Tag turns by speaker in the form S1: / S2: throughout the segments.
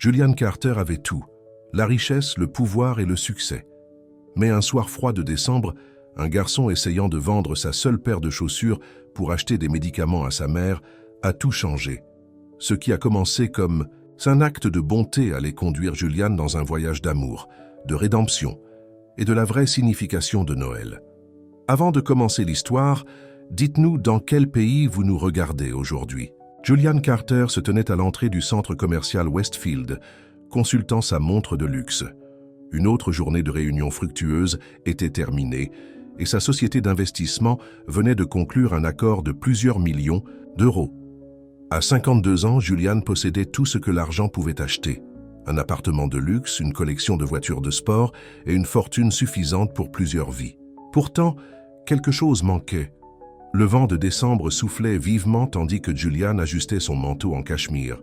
S1: Julian Carter avait tout, la richesse, le pouvoir et le succès. Mais un soir froid de décembre, un garçon essayant de vendre sa seule paire de chaussures pour acheter des médicaments à sa mère a tout changé. Ce qui a commencé comme un acte de bonté allait conduire Julian dans un voyage d'amour, de rédemption et de la vraie signification de Noël. Avant de commencer l'histoire, dites-nous dans quel pays vous nous regardez aujourd'hui. Julian Carter se tenait à l'entrée du centre commercial Westfield, consultant sa montre de luxe. Une autre journée de réunion fructueuse était terminée et sa société d'investissement venait de conclure un accord de plusieurs millions d'euros. À 52 ans, Julian possédait tout ce que l'argent pouvait acheter. Un appartement de luxe, une collection de voitures de sport et une fortune suffisante pour plusieurs vies. Pourtant, quelque chose manquait. Le vent de décembre soufflait vivement tandis que Julian ajustait son manteau en cachemire.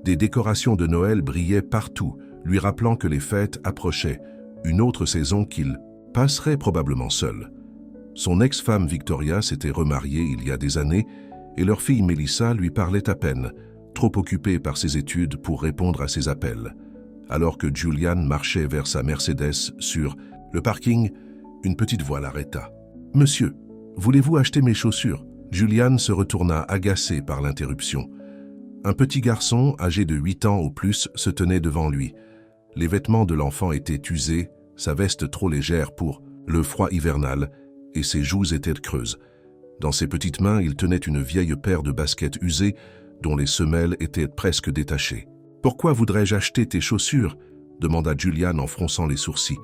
S1: Des décorations de Noël brillaient partout, lui rappelant que les fêtes approchaient, une autre saison qu'il passerait probablement seul. Son ex-femme Victoria s'était remariée il y a des années et leur fille Melissa lui parlait à peine, trop occupée par ses études pour répondre à ses appels. Alors que Julian marchait vers sa Mercedes sur le parking, une petite voix l'arrêta. « Monsieur, voulez-vous acheter mes chaussures ?» Julian se retourna agacé par l'interruption. Un petit garçon, âgé de 8 ans au plus, se tenait devant lui. Les vêtements de l'enfant étaient usés, sa veste trop légère pour le froid hivernal, et ses joues étaient creuses. Dans ses petites mains, il tenait une vieille paire de baskets usées, dont les semelles étaient presque détachées. « Pourquoi voudrais-je acheter tes chaussures ?» demanda Julian en fronçant les sourcils.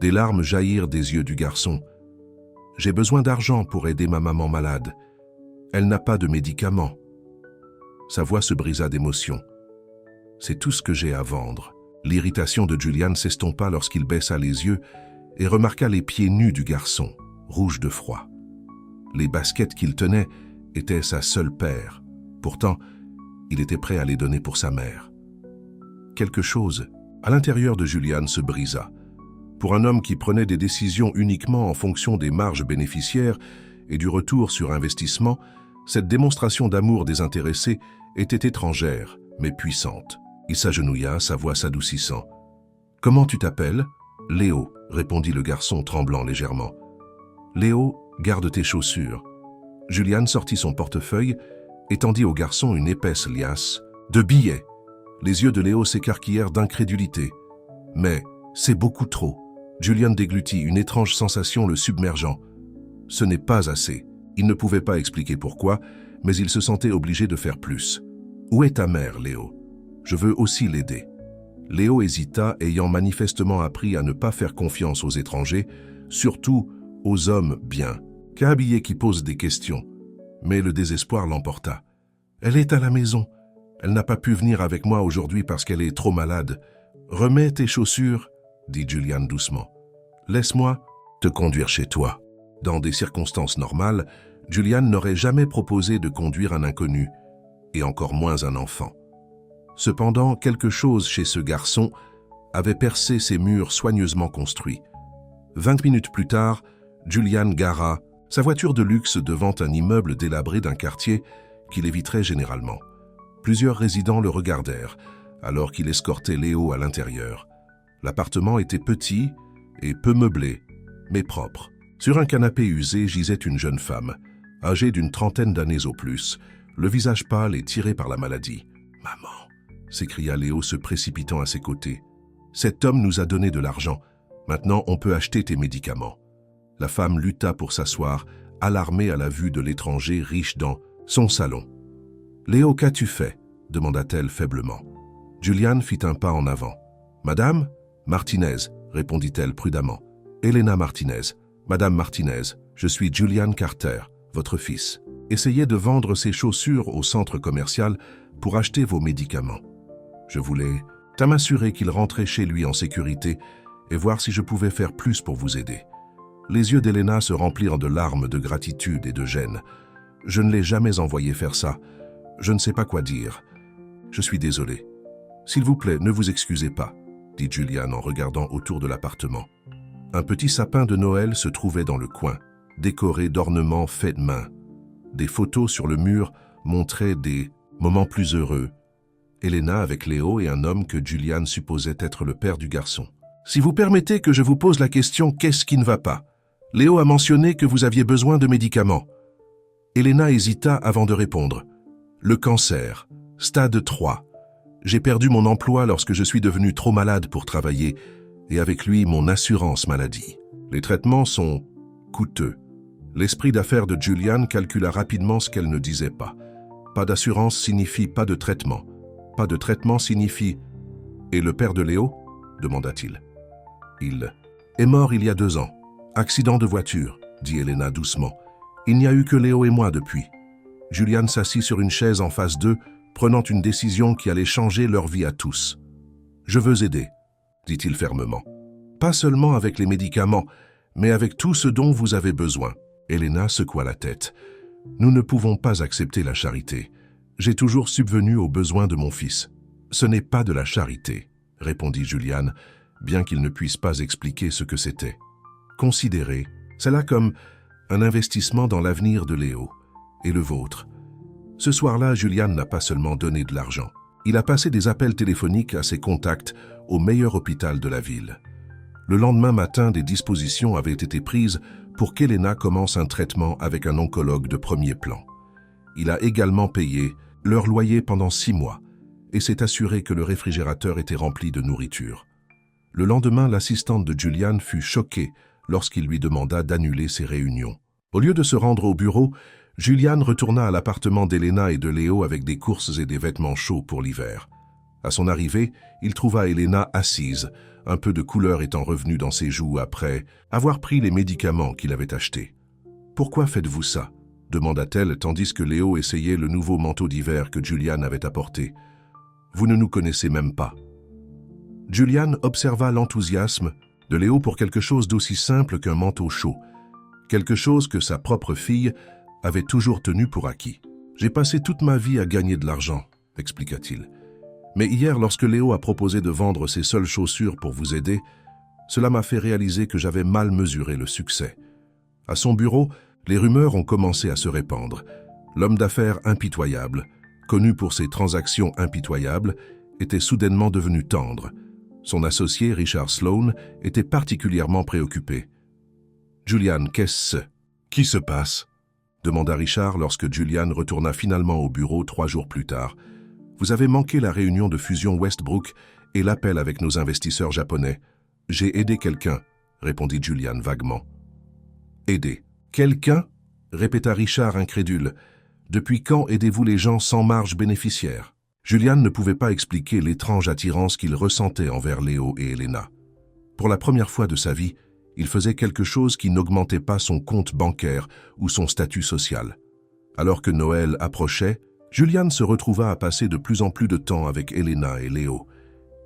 S1: Des larmes jaillirent des yeux du garçon. « J'ai besoin d'argent pour aider ma maman malade. Elle n'a pas de médicaments. » Sa voix se brisa d'émotion. « C'est tout ce que j'ai à vendre. » L'irritation de Julian s'estompa lorsqu'il baissa les yeux et remarqua les pieds nus du garçon, rouges de froid. Les baskets qu'il tenait étaient sa seule paire. Pourtant, il était prêt à les donner pour sa mère. Quelque chose, à l'intérieur de Julian, se brisa. Pour un homme qui prenait des décisions uniquement en fonction des marges bénéficiaires et du retour sur investissement, cette démonstration d'amour désintéressé était étrangère, mais puissante. Il s'agenouilla, sa voix s'adoucissant. « Comment tu t'appelles ?»« Léo », répondit le garçon tremblant légèrement. « Léo, garde tes chaussures. » Julian sortit son portefeuille et tendit au garçon une épaisse liasse de billets. Les yeux de Léo s'écarquillèrent d'incrédulité. « Mais c'est beaucoup trop. » Julian déglutit, une étrange sensation le submergeant. Ce n'est pas assez. Il ne pouvait pas expliquer pourquoi, mais il se sentait obligé de faire plus. « Où est ta mère, Léo ? Je veux aussi l'aider. » Léo hésita, ayant manifestement appris à ne pas faire confiance aux étrangers, surtout aux hommes bien, qu'habillés qui posent des questions. Mais le désespoir l'emporta. « Elle est à la maison. Elle n'a pas pu venir avec moi aujourd'hui parce qu'elle est trop malade. Remets tes chaussures, » dit Julian doucement. « Laisse-moi te conduire chez toi. » Dans des circonstances normales, Julian n'aurait jamais proposé de conduire un inconnu, et encore moins un enfant. Cependant, quelque chose chez ce garçon avait percé ces murs soigneusement construits. 20 minutes plus tard, Julian gara sa voiture de luxe devant un immeuble délabré d'un quartier qu'il éviterait généralement. Plusieurs résidents le regardèrent, alors qu'il escortait Léo à l'intérieur. L'appartement était petit et peu meublé, mais propre. Sur un canapé usé gisait une jeune femme, âgée d'une trentaine d'années au plus, le visage pâle et tiré par la maladie. « Maman !» s'écria Léo se précipitant à ses côtés. « Cet homme nous a donné de l'argent. Maintenant, on peut acheter tes médicaments. » La femme lutta pour s'asseoir, alarmée à la vue de l'étranger riche dans son salon. « Léo, qu'as-tu fait ?» demanda-t-elle faiblement. Julian fit un pas en avant. « Madame ?»« Martinez » répondit-elle prudemment. « Elena Martinez. Madame Martinez, je suis Julian Carter, votre fils. Essayez de vendre ces chaussures au centre commercial pour acheter vos médicaments. Je voulais m'assurer qu'il rentrait chez lui en sécurité et voir si je pouvais faire plus pour vous aider. » Les yeux d'Elena se remplirent de larmes de gratitude et de gêne. « Je ne l'ai jamais envoyé faire ça. Je ne sais pas quoi dire. Je suis désolé. S'il vous plaît, ne vous excusez pas, » dit Julian en regardant autour de l'appartement. Un petit sapin de Noël se trouvait dans le coin, décoré d'ornements faits de main. Des photos sur le mur montraient des moments plus heureux, Elena avec Léo et un homme que Julian supposait être le père du garçon. « Si vous permettez que je vous pose la question, qu'est-ce qui ne va pas? Léo a mentionné que vous aviez besoin de médicaments. » Elena hésita avant de répondre. « Le cancer, stade 3. J'ai perdu mon emploi lorsque je suis devenu trop malade pour travailler, et avec lui mon assurance maladie. Les traitements sont coûteux. » L'esprit d'affaires de Julian calcula rapidement ce qu'elle ne disait pas. Pas d'assurance signifie pas de traitement. Pas de traitement signifie... « Et le père de Léo ?» demanda-t-il. « Il est mort il y a 2 ans. Accident de voiture, dit Elena doucement. Il n'y a eu que Léo et moi depuis. » Julian s'assit sur une chaise en face d'eux, prenant une décision qui allait changer leur vie à tous. « Je veux aider, » dit-il fermement. « Pas seulement avec les médicaments, mais avec tout ce dont vous avez besoin. » Elena secoua la tête. « Nous ne pouvons pas accepter la charité. J'ai toujours subvenu aux besoins de mon fils. »« Ce n'est pas de la charité, » répondit Julian, bien qu'il ne puisse pas expliquer ce que c'était. « Considérez cela comme un investissement dans l'avenir de Léo et le vôtre. » Ce soir-là, Julian n'a pas seulement donné de l'argent. Il a passé des appels téléphoniques à ses contacts au meilleur hôpital de la ville. Le lendemain matin, des dispositions avaient été prises pour qu'Elena commence un traitement avec un oncologue de premier plan. Il a également payé leur loyer pendant 6 mois et s'est assuré que le réfrigérateur était rempli de nourriture. Le lendemain, l'assistante de Julian fut choquée lorsqu'il lui demanda d'annuler ses réunions. Au lieu de se rendre au bureau, Julian retourna à l'appartement d'Elena et de Léo avec des courses et des vêtements chauds pour l'hiver. À son arrivée, il trouva Elena assise, un peu de couleur étant revenue dans ses joues après avoir pris les médicaments qu'il avait achetés. « Pourquoi faites-vous ça ?» demanda-t-elle tandis que Léo essayait le nouveau manteau d'hiver que Julian avait apporté. « Vous ne nous connaissez même pas. » Julian observa l'enthousiasme de Léo pour quelque chose d'aussi simple qu'un manteau chaud, quelque chose que sa propre fille avait toujours tenu pour acquis. « J'ai passé toute ma vie à gagner de l'argent, » expliqua-t-il. « Mais hier, lorsque Léo a proposé de vendre ses seules chaussures pour vous aider, cela m'a fait réaliser que j'avais mal mesuré le succès. À son bureau, les rumeurs ont commencé à se répandre. L'homme d'affaires impitoyable, connu pour ses transactions impitoyables, était soudainement devenu tendre. Son associé, Richard Sloan, était particulièrement préoccupé. « Julian, qui se passe ?» demanda Richard lorsque Julian retourna finalement au bureau 3 jours plus tard. « Vous avez manqué la réunion de fusion Westbrook et l'appel avec nos investisseurs japonais. J'ai aidé quelqu'un, » répondit Julian vaguement. « Aider quelqu'un ?» répéta Richard incrédule. « Depuis quand aidez-vous les gens sans marge bénéficiaire ?» Julian ne pouvait pas expliquer l'étrange attirance qu'il ressentait envers Léo et Elena. Pour la première fois de sa vie, il faisait quelque chose qui n'augmentait pas son compte bancaire ou son statut social. Alors que Noël approchait, Julian se retrouva à passer de plus en plus de temps avec Elena et Léo.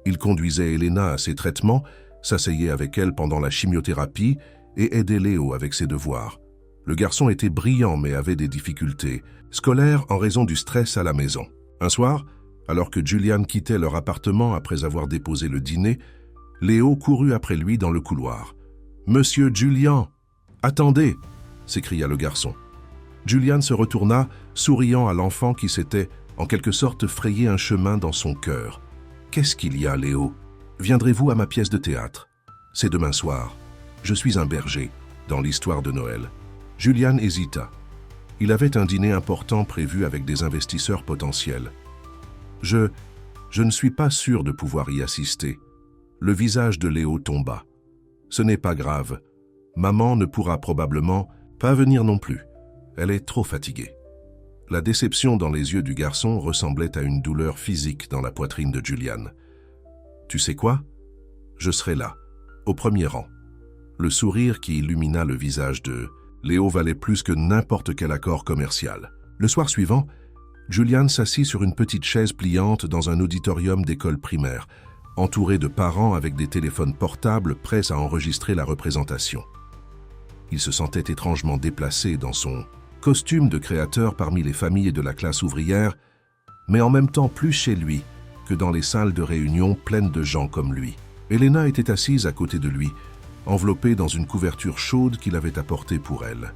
S1: Il conduisait Elena à ses traitements, s'asseyait avec elle pendant la chimiothérapie et aidait Léo avec ses devoirs. Le garçon était brillant mais avait des difficultés scolaires en raison du stress à la maison. Un soir, alors que Julian quittait leur appartement après avoir déposé le dîner, Léo courut après lui dans le couloir. « Monsieur Julian, attendez !» s'écria le garçon. Julian se retourna, souriant à l'enfant qui s'était, en quelque sorte, frayé un chemin dans son cœur. « Qu'est-ce qu'il y a, Léo? Viendrez-vous à ma pièce de théâtre? C'est demain soir. Je suis un berger, dans l'histoire de Noël. » Julian hésita. Il avait un dîner important prévu avec des investisseurs potentiels. « Je ne suis pas sûr de pouvoir y assister. » Le visage de Léo tomba. « Ce n'est pas grave. Maman ne pourra probablement pas venir non plus. Elle est trop fatiguée. » La déception dans les yeux du garçon ressemblait à une douleur physique dans la poitrine de Julian. « Tu sais quoi? Je serai là, au premier rang. » Le sourire qui illumina le visage de Léo valait plus que n'importe quel accord commercial. Le soir suivant, Julian s'assit sur une petite chaise pliante dans un auditorium d'école primaire, entouré de parents avec des téléphones portables prêts à enregistrer la représentation. Il se sentait étrangement déplacé dans son costume de créateur parmi les familles de la classe ouvrière, mais en même temps plus chez lui que dans les salles de réunion pleines de gens comme lui. Elena était assise à côté de lui, enveloppée dans une couverture chaude qu'il avait apportée pour elle.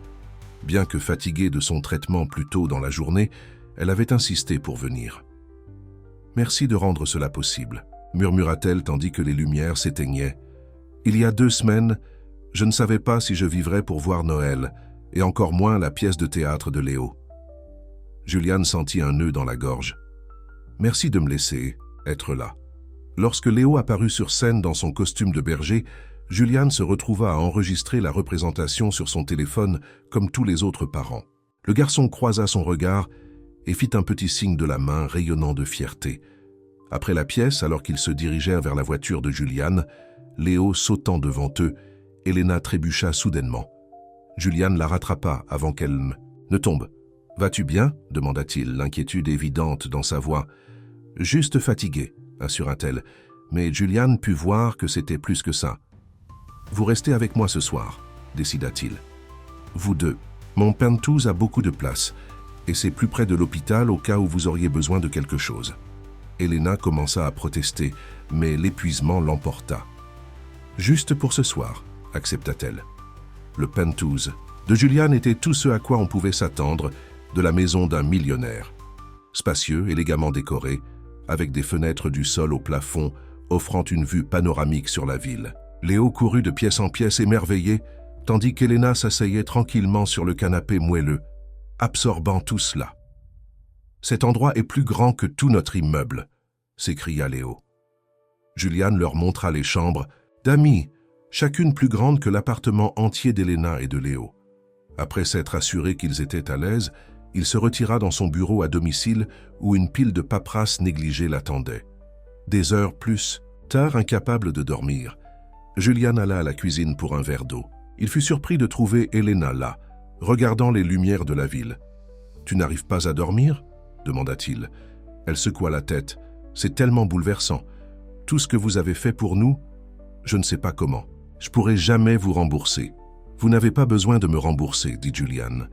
S1: Bien que fatiguée de son traitement plus tôt dans la journée, elle avait insisté pour venir. « Merci de rendre cela possible, murmura-t-elle tandis que les lumières s'éteignaient. Il y a 2 semaines, je ne savais pas si je vivrais pour voir Noël, et encore moins la pièce de théâtre de Léo. Juliane sentit un nœud dans la gorge. Merci de me laisser être là. Lorsque Léo apparut sur scène dans son costume de berger, Juliane se retrouva à enregistrer la représentation sur son téléphone comme tous les autres parents. Le garçon croisa son regard et fit un petit signe de la main rayonnant de fierté. Après la pièce, alors qu'ils se dirigèrent vers la voiture de Juliane, Léo sautant devant eux, Elena trébucha soudainement. Juliane la rattrapa avant qu'elle ne tombe. « Vas-tu bien » demanda-t-il, l'inquiétude évidente dans sa voix. « Juste fatiguée » assura-t-elle, mais Juliane put voir que c'était plus que ça. « Vous restez avec moi ce soir » décida-t-il. « Vous deux. Mon Pentouse a beaucoup de place, et c'est plus près de l'hôpital au cas où vous auriez besoin de quelque chose. » Elena commença à protester, mais l'épuisement l'emporta. « Juste pour ce soir » accepta-t-elle. Le Pentouse de Juliane était tout ce à quoi on pouvait s'attendre de la maison d'un millionnaire. Spacieux, élégamment décoré, avec des fenêtres du sol au plafond, offrant une vue panoramique sur la ville. Léo courut de pièce en pièce émerveillé, tandis qu'Elena s'asseyait tranquillement sur le canapé moelleux, absorbant tout cela. « Cet endroit est plus grand que tout notre immeuble », s'écria Léo. Juliane leur montra les chambres d'amis, chacune plus grande que l'appartement entier d'Elena et de Léo. Après s'être assuré qu'ils étaient à l'aise, il se retira dans son bureau à domicile où une pile de paperasse négligée l'attendait. Des heures plus tard, incapable de dormir, Juliane alla à la cuisine pour un verre d'eau. Il fut surpris de trouver Elena là, regardant les lumières de la ville. « Tu n'arrives pas à dormir » demanda-t-il. Elle secoua la tête. « C'est tellement bouleversant. Tout ce que vous avez fait pour nous, je ne sais pas comment. Je pourrai jamais vous rembourser. » « Vous n'avez pas besoin de me rembourser, » dit Juliane,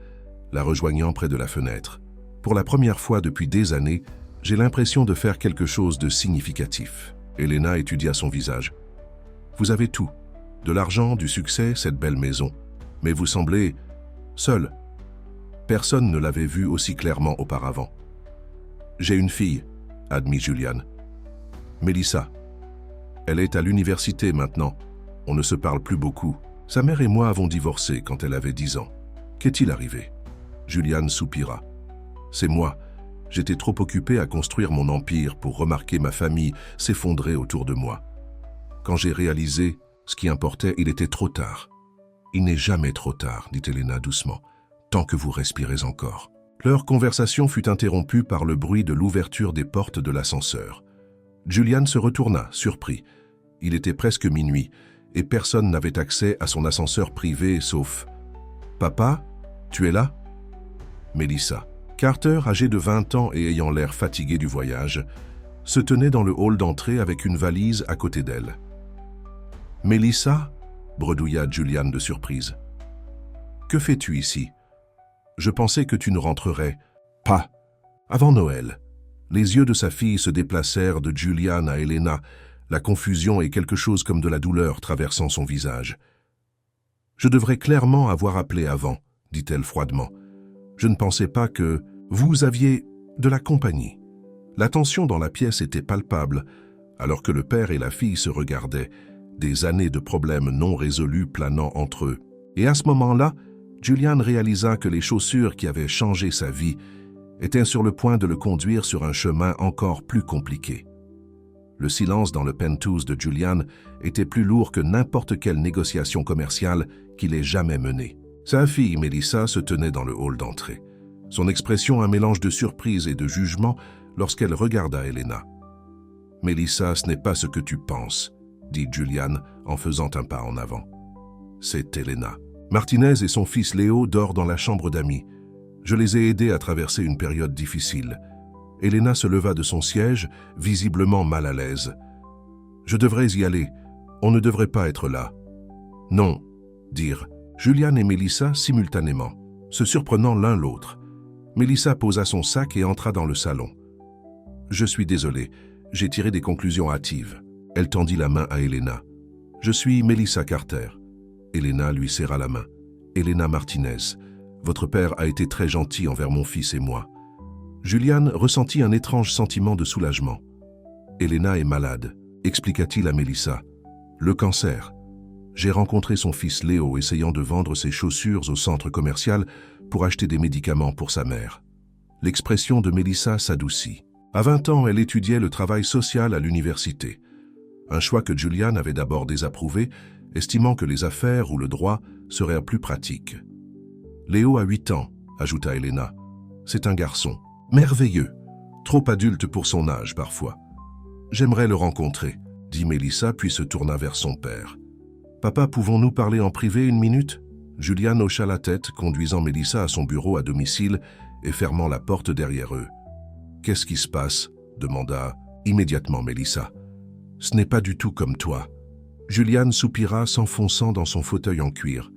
S1: la rejoignant près de la fenêtre. « Pour la première fois depuis des années, j'ai l'impression de faire quelque chose de significatif. » Elena étudia son visage. « Vous avez tout. De l'argent, du succès, cette belle maison. Mais vous semblez seul. Personne ne l'avait vu aussi clairement auparavant. »« J'ai une fille, » admit Juliane. « Mélissa. Elle est à l'université maintenant. On ne se parle plus beaucoup. Sa mère et moi avons divorcé quand elle avait 10 ans. Qu'est-il arrivé ?» Juliane soupira. « C'est moi. J'étais trop occupé à construire mon empire pour remarquer ma famille s'effondrer autour de moi. Quand j'ai réalisé ce qui importait, il était trop tard. »« Il n'est jamais trop tard, » dit Elena doucement, « tant que vous respirez encore. » Leur conversation fut interrompue par le bruit de l'ouverture des portes de l'ascenseur. Juliane se retourna, surpris. Il était presque minuit, et personne n'avait accès à son ascenseur privé sauf « Papa, tu es là ?» Mélissa. Carter, âgé de 20 ans et ayant l'air fatigué du voyage, se tenait dans le hall d'entrée avec une valise à côté d'elle. « Mélissa ?» bredouilla Juliane de surprise. « Que fais-tu ici ? Je pensais que tu ne rentrerais pas avant Noël. » Les yeux de sa fille se déplacèrent de Juliane à Elena, la confusion et quelque chose comme de la douleur traversant son visage. « Je devrais clairement avoir appelé avant, » dit-elle froidement. « Je ne pensais pas que vous aviez de la compagnie. » La tension dans la pièce était palpable, alors que le père et la fille se regardaient, des années de problèmes non résolus planant entre eux. Et à ce moment-là, Juliane réalisa que les chaussures qui avaient changé sa vie étaient sur le point de le conduire sur un chemin encore plus compliqué. Le silence dans le Pentouse de Juliane était plus lourd que n'importe quelle négociation commerciale qu'il ait jamais menée. Sa fille, Mélissa, se tenait dans le hall d'entrée. Son expression un mélange de surprise et de jugement lorsqu'elle regarda Elena. « Mélissa, ce n'est pas ce que tu penses, » dit Juliane en faisant un pas en avant. C'est Elena. Martinez et son fils Léo dorment dans la chambre d'amis. Je les ai aidés à traverser une période difficile. Elena se leva de son siège, visiblement mal à l'aise. « Je devrais y aller. On ne devrait pas être là. »« Non », dirent Juliane et Mélissa simultanément, se surprenant l'un l'autre. Mélissa posa son sac et entra dans le salon. « Je suis désolée, j'ai tiré des conclusions hâtives. » Elle tendit la main à Elena. « Je suis Mélissa Carter. » Elena lui serra la main. « Elena Martinez, votre père a été très gentil envers mon fils et moi. » Juliane ressentit un étrange sentiment de soulagement. Elena est malade, expliqua-t-il à Mélissa. Le cancer. J'ai rencontré son fils Léo essayant de vendre ses chaussures au centre commercial pour acheter des médicaments pour sa mère. L'expression de Mélissa s'adoucit. À 20 ans, elle étudiait le travail social à l'université. Un choix que Julian avait d'abord désapprouvé, estimant que les affaires ou le droit seraient plus pratiques. Léo a 8 ans, ajouta Elena. C'est un garçon. Merveilleux. Trop adulte pour son âge parfois. J'aimerais le rencontrer, dit Mélissa puis se tourna vers son père. Papa, pouvons-nous parler en privé une minute? Julian hocha la tête, conduisant Mélissa à son bureau à domicile et fermant la porte derrière eux. Qu'est-ce qui se passe? Demanda immédiatement Mélissa. Ce n'est pas du tout comme toi. Julian soupira, s'enfonçant dans son fauteuil en cuir.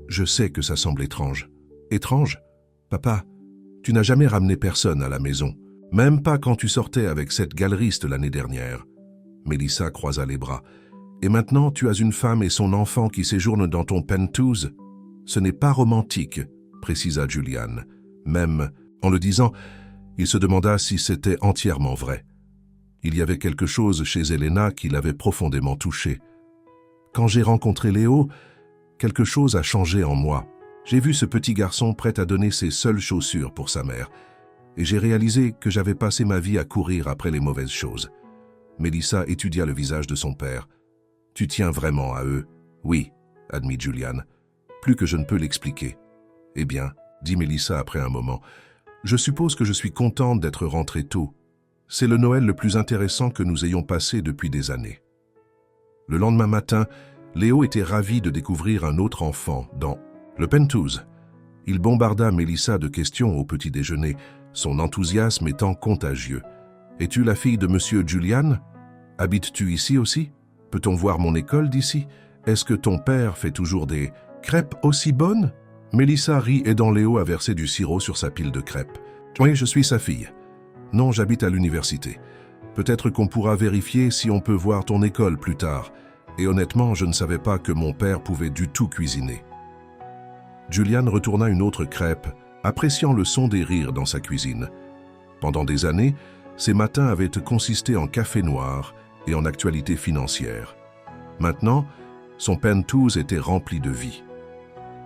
S1: Je sais que ça semble étrange. Étrange? Papa, tu n'as jamais ramené personne à la maison, même pas quand tu sortais avec cette galeriste l'année dernière. Mélissa croisa les bras. Et maintenant, tu as une femme et son enfant qui séjournent dans ton penthouse? Ce n'est pas romantique, précisa Julian. Même, en le disant, il se demanda si c'était entièrement vrai. Il y avait quelque chose chez Elena qui l'avait profondément touché. Quand j'ai rencontré Léo, quelque chose a changé en moi. J'ai vu ce petit garçon prêt à donner ses seules chaussures pour sa mère, et j'ai réalisé que j'avais passé ma vie à courir après les mauvaises choses. Mélissa étudia le visage de son père. « Tu tiens vraiment à eux ?»« Oui, » admit Julian. « Plus que je ne peux l'expliquer. »« Eh bien, » dit Mélissa après un moment, « je suppose que je suis contente d'être rentrée tôt. C'est le Noël le plus intéressant que nous ayons passé depuis des années. » Le lendemain matin, Léo était ravi de découvrir un autre enfant dans le penthouse. Il bombarda Mélissa de questions au petit déjeuner, son enthousiasme étant contagieux. « Es-tu la fille de Monsieur Julian? Habites-tu ici aussi? Peut-on voir mon école d'ici? Est-ce que ton père fait toujours des crêpes aussi bonnes ?» Mélissa rit, aidant Léo à verser du sirop sur sa pile de crêpes. « Oui, je suis sa fille. Non, j'habite à l'université. Peut-être qu'on pourra vérifier si on peut voir ton école plus tard. Et honnêtement, je ne savais pas que mon père pouvait du tout cuisiner. » Julian retourna une autre crêpe, appréciant le son des rires dans sa cuisine. Pendant des années, ses matins avaient consisté en café noir et en actualité financière. Maintenant, son penthouse était rempli de vie.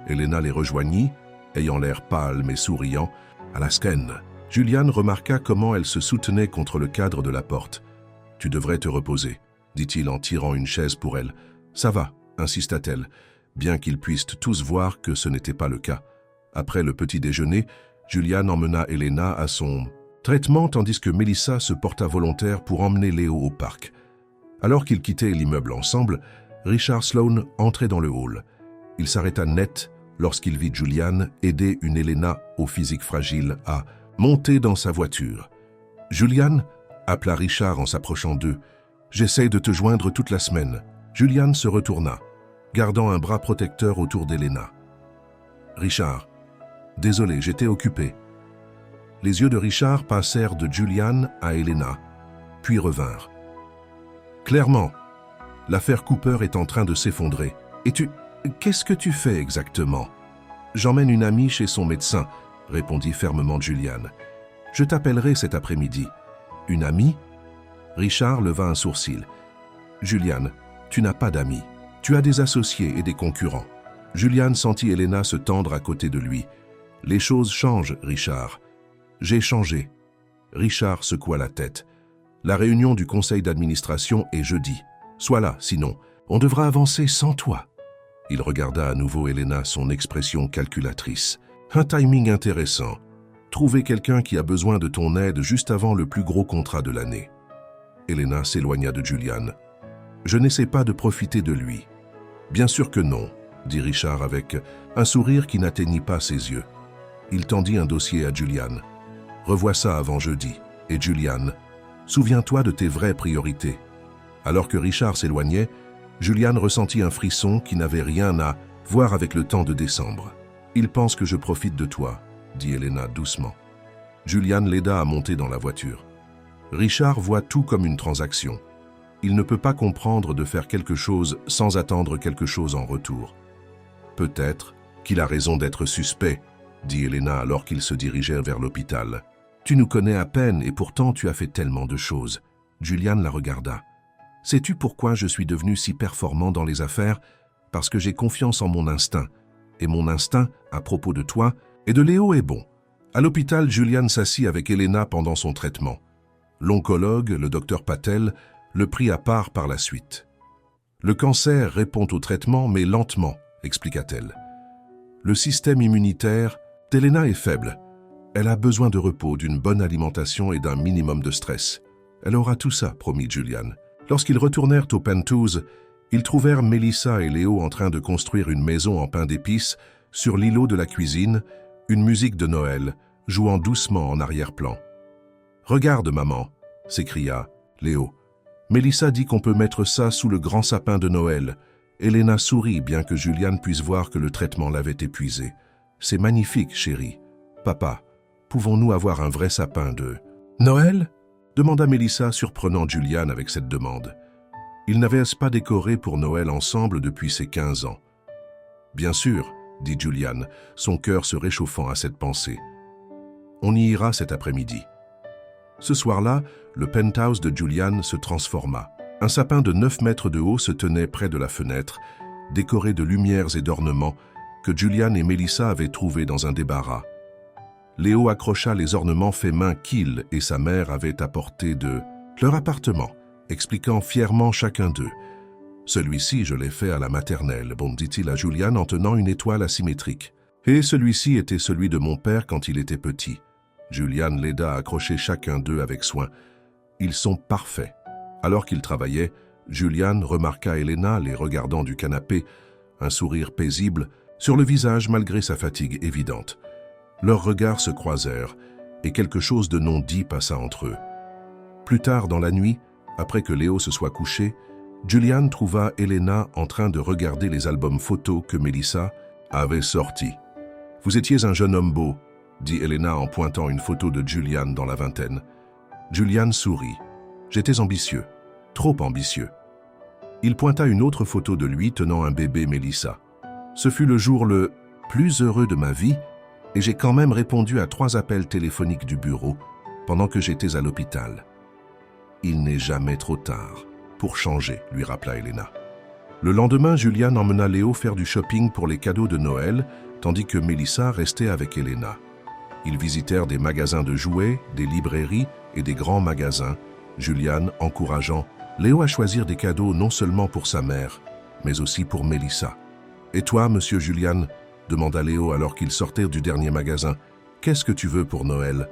S1: Elena les rejoignit, ayant l'air pâle mais souriant, à la scène. Julian remarqua comment elle se soutenait contre le cadre de la porte. « Tu devrais te reposer, » dit-il en tirant une chaise pour elle. « Ça va, » insista-t-elle, bien qu'ils puissent tous voir que ce n'était pas le cas. Après le petit déjeuner, Julian emmena Elena à son traitement tandis que Mélissa se porta volontaire pour emmener Léo au parc. Alors qu'ils quittaient l'immeuble ensemble, Richard Sloane entrait dans le hall. Il s'arrêta net lorsqu'il vit Julian aider une Elena au physique fragile à monter dans sa voiture. « Julian » appela Richard en s'approchant d'eux. « J'essaie de te joindre toute la semaine. » Julian se retourna, gardant un bras protecteur autour d'Elena. « Richard, désolé, j'étais occupé. » Les yeux de Richard passèrent de Julian à Elena, puis revinrent. « Clairement, l'affaire Cooper est en train de s'effondrer. Et qu'est-ce que tu fais exactement? »« J'emmène une amie chez son médecin, » répondit fermement Julian. « Je t'appellerai cet après-midi. »« Une amie ?» Richard leva un sourcil. « Julian, tu n'as pas d'amis. Tu as des associés et des concurrents. » Julian sentit Elena se tendre à côté de lui. « Les choses changent, Richard. »« J'ai changé. » Richard secoua la tête. « La réunion du conseil d'administration est jeudi. Sois là, sinon, on devra avancer sans toi. » Il regarda à nouveau Elena, son expression calculatrice. « Un timing intéressant. Trouver quelqu'un qui a besoin de ton aide juste avant le plus gros contrat de l'année. » Elena s'éloigna de Julian. « Je n'essaie pas de profiter de lui. »« Bien sûr que non, » dit Richard avec un sourire qui n'atteignit pas ses yeux. Il tendit un dossier à Julian. « Revois ça avant jeudi. Et Julian, souviens-toi de tes vraies priorités. » Alors que Richard s'éloignait, Julian ressentit un frisson qui n'avait rien à voir avec le temps de décembre. « Il pense que je profite de toi, » dit Elena doucement. Julian l'aida à monter dans la voiture. Richard voit tout comme une transaction. Il ne peut pas comprendre de faire quelque chose sans attendre quelque chose en retour. « Peut-être qu'il a raison d'être suspect, » dit Elena alors qu'ils se dirigeaient vers l'hôpital. « Tu nous connais à peine et pourtant tu as fait tellement de choses. » Julian la regarda. « Sais-tu pourquoi je suis devenu si performant dans les affaires? Parce que j'ai confiance en mon instinct. Et mon instinct, à propos de toi et de Léo, est bon. » À l'hôpital, Julian s'assit avec Elena pendant son traitement. L'oncologue, le docteur Patel, le prit à part par la suite. « Le cancer répond au traitement, mais lentement, » expliqua-t-elle. « Le système immunitaire d'Elena est faible. Elle a besoin de repos, d'une bonne alimentation et d'un minimum de stress. Elle aura tout ça, promit Julian. Lorsqu'ils retournèrent au penthouse, ils trouvèrent Melissa et Léo en train de construire une maison en pain d'épices sur l'îlot de la cuisine, une musique de Noël, jouant doucement en arrière-plan. « Regarde, maman !» s'écria Léo. « Melissa dit qu'on peut mettre ça sous le grand sapin de Noël. » Elena sourit, bien que Julian puisse voir que le traitement l'avait épuisé. « C'est magnifique, chérie. Papa, pouvons-nous avoir un vrai sapin de... Noël ?» demanda Melissa, surprenant Julian avec cette demande. Ils n'avaient pas décoré pour Noël ensemble depuis ses 15 ans. « Bien sûr, » dit Julian, son cœur se réchauffant à cette pensée. « On y ira cet après-midi. » Ce soir-là, le penthouse de Julian se transforma. Un sapin de 9 mètres de haut se tenait près de la fenêtre, décoré de lumières et d'ornements que Julian et Melissa avaient trouvés dans un débarras. Léo accrocha les ornements faits main qu'il et sa mère avaient apportés de leur appartement, expliquant fièrement chacun d'eux. « Celui-ci, je l'ai fait à la maternelle, » dit-il à Julian en tenant une étoile asymétrique. « Et celui-ci était celui de mon père quand il était petit. » Julian l'aida à accrocher chacun d'eux avec soin. « Ils sont parfaits. » Alors qu'ils travaillaient, Julian remarqua Elena les regardant du canapé, un sourire paisible sur le visage malgré sa fatigue évidente. Leurs regards se croisèrent et quelque chose de non dit passa entre eux. Plus tard dans la nuit, après que Léo se soit couché, Julian trouva Elena en train de regarder les albums photos que Melissa avait sortis. « Vous étiez un jeune homme beau », dit Elena en pointant une photo de Julian dans la vingtaine. Julian sourit. « J'étais ambitieux, trop ambitieux. » Il pointa une autre photo de lui tenant un bébé Melissa. « Ce fut le jour le plus heureux de ma vie et j'ai quand même répondu à 3 appels téléphoniques du bureau pendant que j'étais à l'hôpital. »« Il n'est jamais trop tard pour changer, » lui rappela Elena. Le lendemain, Julian emmena Léo faire du shopping pour les cadeaux de Noël, tandis que Melissa restait avec Elena. Ils visitèrent des magasins de jouets, des librairies et des grands magasins, Julian encourageant Léo à choisir des cadeaux non seulement pour sa mère, mais aussi pour Melissa. « Et toi, monsieur Julian ?» demanda Léo alors qu'ils sortaient du dernier magasin. « Qu'est-ce que tu veux pour Noël ?»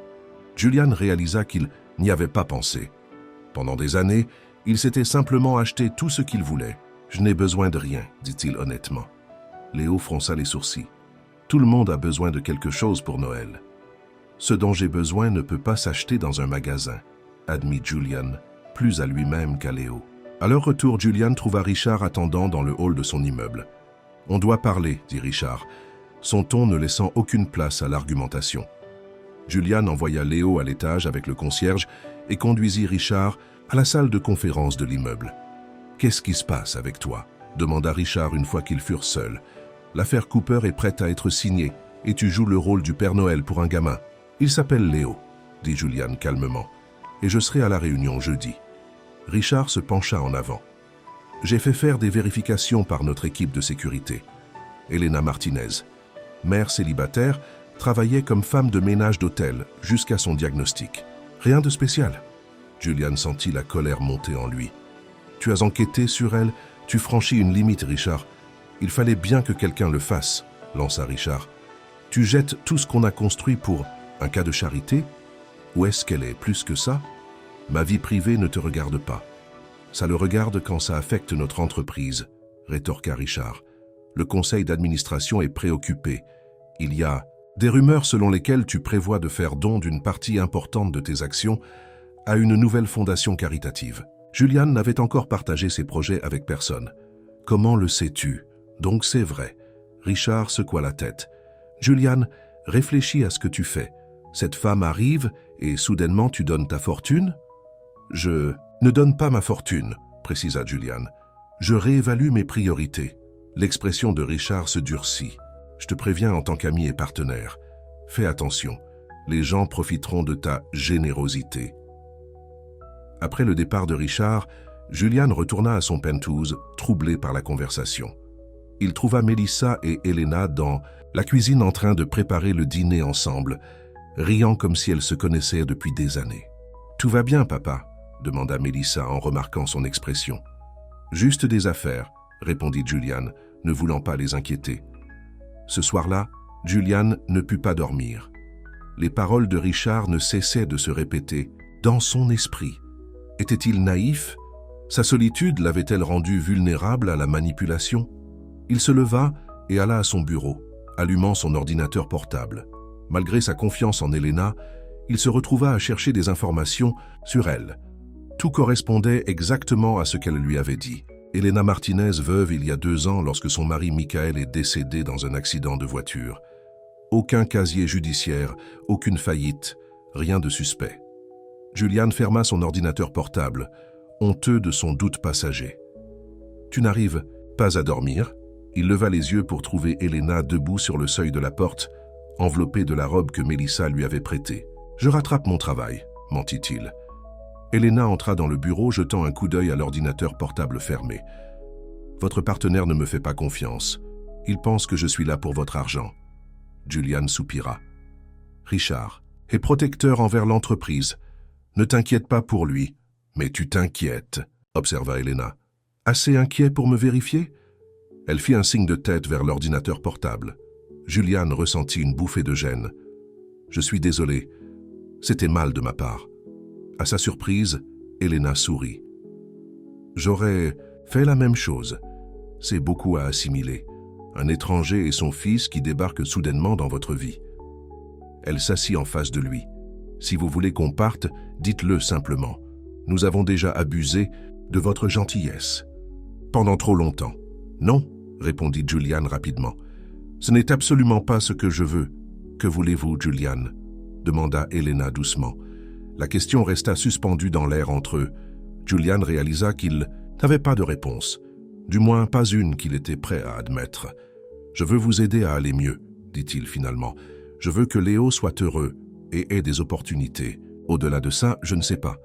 S1: Julian réalisa qu'il n'y avait pas pensé. Pendant des années, il s'était simplement acheté tout ce qu'il voulait. « Je n'ai besoin de rien, » dit-il honnêtement. Léo fronça les sourcils. « Tout le monde a besoin de quelque chose pour Noël. »« Ce dont j'ai besoin ne peut pas s'acheter dans un magasin, » admit Julian, plus à lui-même qu'à Léo. À leur retour, Julian trouva Richard attendant dans le hall de son immeuble. « On doit parler, » dit Richard, son ton ne laissant aucune place à l'argumentation. Julian envoya Léo à l'étage avec le concierge et conduisit Richard à la salle de conférence de l'immeuble. « Qu'est-ce qui se passe avec toi ?» demanda Richard une fois qu'ils furent seuls. « L'affaire Cooper est prête à être signée et tu joues le rôle du Père Noël pour un gamin. Il s'appelle Léo, » dit Julian calmement, « et je serai à la réunion jeudi. » Richard se pencha en avant. « J'ai fait faire des vérifications par notre équipe de sécurité. Elena Martinez, mère célibataire, travaillait comme femme de ménage d'hôtel jusqu'à son diagnostic. Rien de spécial. » Julian sentit la colère monter en lui. « Tu as enquêté sur elle, tu franchis une limite, Richard. Il fallait bien que quelqu'un le fasse, » lança Richard. « Tu jettes tout ce qu'on a construit pour un cas de charité? Ou est-ce qu'elle est plus que ça? Ma vie privée ne te regarde pas. Ça le regarde quand ça affecte notre entreprise, » rétorqua Richard. « Le conseil d'administration est préoccupé. Il y a des rumeurs selon lesquelles tu prévois de faire don d'une partie importante de tes actions à une nouvelle fondation caritative. » Julian n'avait encore partagé ses projets avec personne. « Comment le sais-tu? Donc c'est vrai. » Richard secoua la tête. « Julian, réfléchis à ce que tu fais. Cette femme arrive et soudainement tu donnes ta fortune? » « Je ne donne pas ma fortune, » précisa Julian. « Je réévalue mes priorités. » L'expression de Richard se durcit. « Je te préviens en tant qu'ami et partenaire. Fais attention, les gens profiteront de ta générosité. » Après le départ de Richard, Julian retourna à son penthouse, troublé par la conversation. Il trouva Melissa et Elena dans la cuisine en train de préparer le dîner ensemble, riant comme si elles se connaissaient depuis des années. « Tout va bien, papa ?» demanda Melissa en remarquant son expression. « Juste des affaires », répondit Julian, ne voulant pas les inquiéter. Ce soir-là, Julian ne put pas dormir. Les paroles de Richard ne cessaient de se répéter dans son esprit. Était-il naïf? Sa solitude l'avait-elle rendu vulnérable à la manipulation? Il se leva et alla à son bureau, allumant son ordinateur portable. Malgré sa confiance en Elena, il se retrouva à chercher des informations sur elle. Tout correspondait exactement à ce qu'elle lui avait dit. Elena Martinez, veuve il y a 2 ans lorsque son mari Michael est décédé dans un accident de voiture. Aucun casier judiciaire, aucune faillite, rien de suspect. Julian ferma son ordinateur portable, honteux de son doute passager. « Tu n'arrives pas à dormir ?» Il leva les yeux pour trouver Elena debout sur le seuil de la porte, enveloppée de la robe que Melissa lui avait prêtée. « Je rattrape mon travail », mentit-il. Elena entra dans le bureau, jetant un coup d'œil à l'ordinateur portable fermé. « Votre partenaire ne me fait pas confiance. Il pense que je suis là pour votre argent. » Julian soupira. « Richard est protecteur envers l'entreprise. Ne t'inquiète pas pour lui, mais tu t'inquiètes, » observa Elena. « Assez inquiet pour me vérifier ?» Elle fit un signe de tête vers l'ordinateur portable. Julian ressentit une bouffée de gêne. « Je suis désolé. C'était mal de ma part. » À sa surprise, Elena sourit. « J'aurais fait la même chose. C'est beaucoup à assimiler. Un étranger et son fils qui débarquent soudainement dans votre vie. » Elle s'assit en face de lui. « Si vous voulez qu'on parte, dites-le simplement. Nous avons déjà abusé de votre gentillesse. Pendant trop longtemps. » « Non, » répondit Julian rapidement. « Ce n'est absolument pas ce que je veux. Que voulez-vous, Julian ?» demanda Elena doucement. La question resta suspendue dans l'air entre eux. Julian réalisa qu'il n'avait pas de réponse. Du moins, pas une qu'il était prêt à admettre. « Je veux vous aider à aller mieux, » dit-il finalement. « Je veux que Léo soit heureux et ait des opportunités. Au-delà de ça, je ne sais pas. »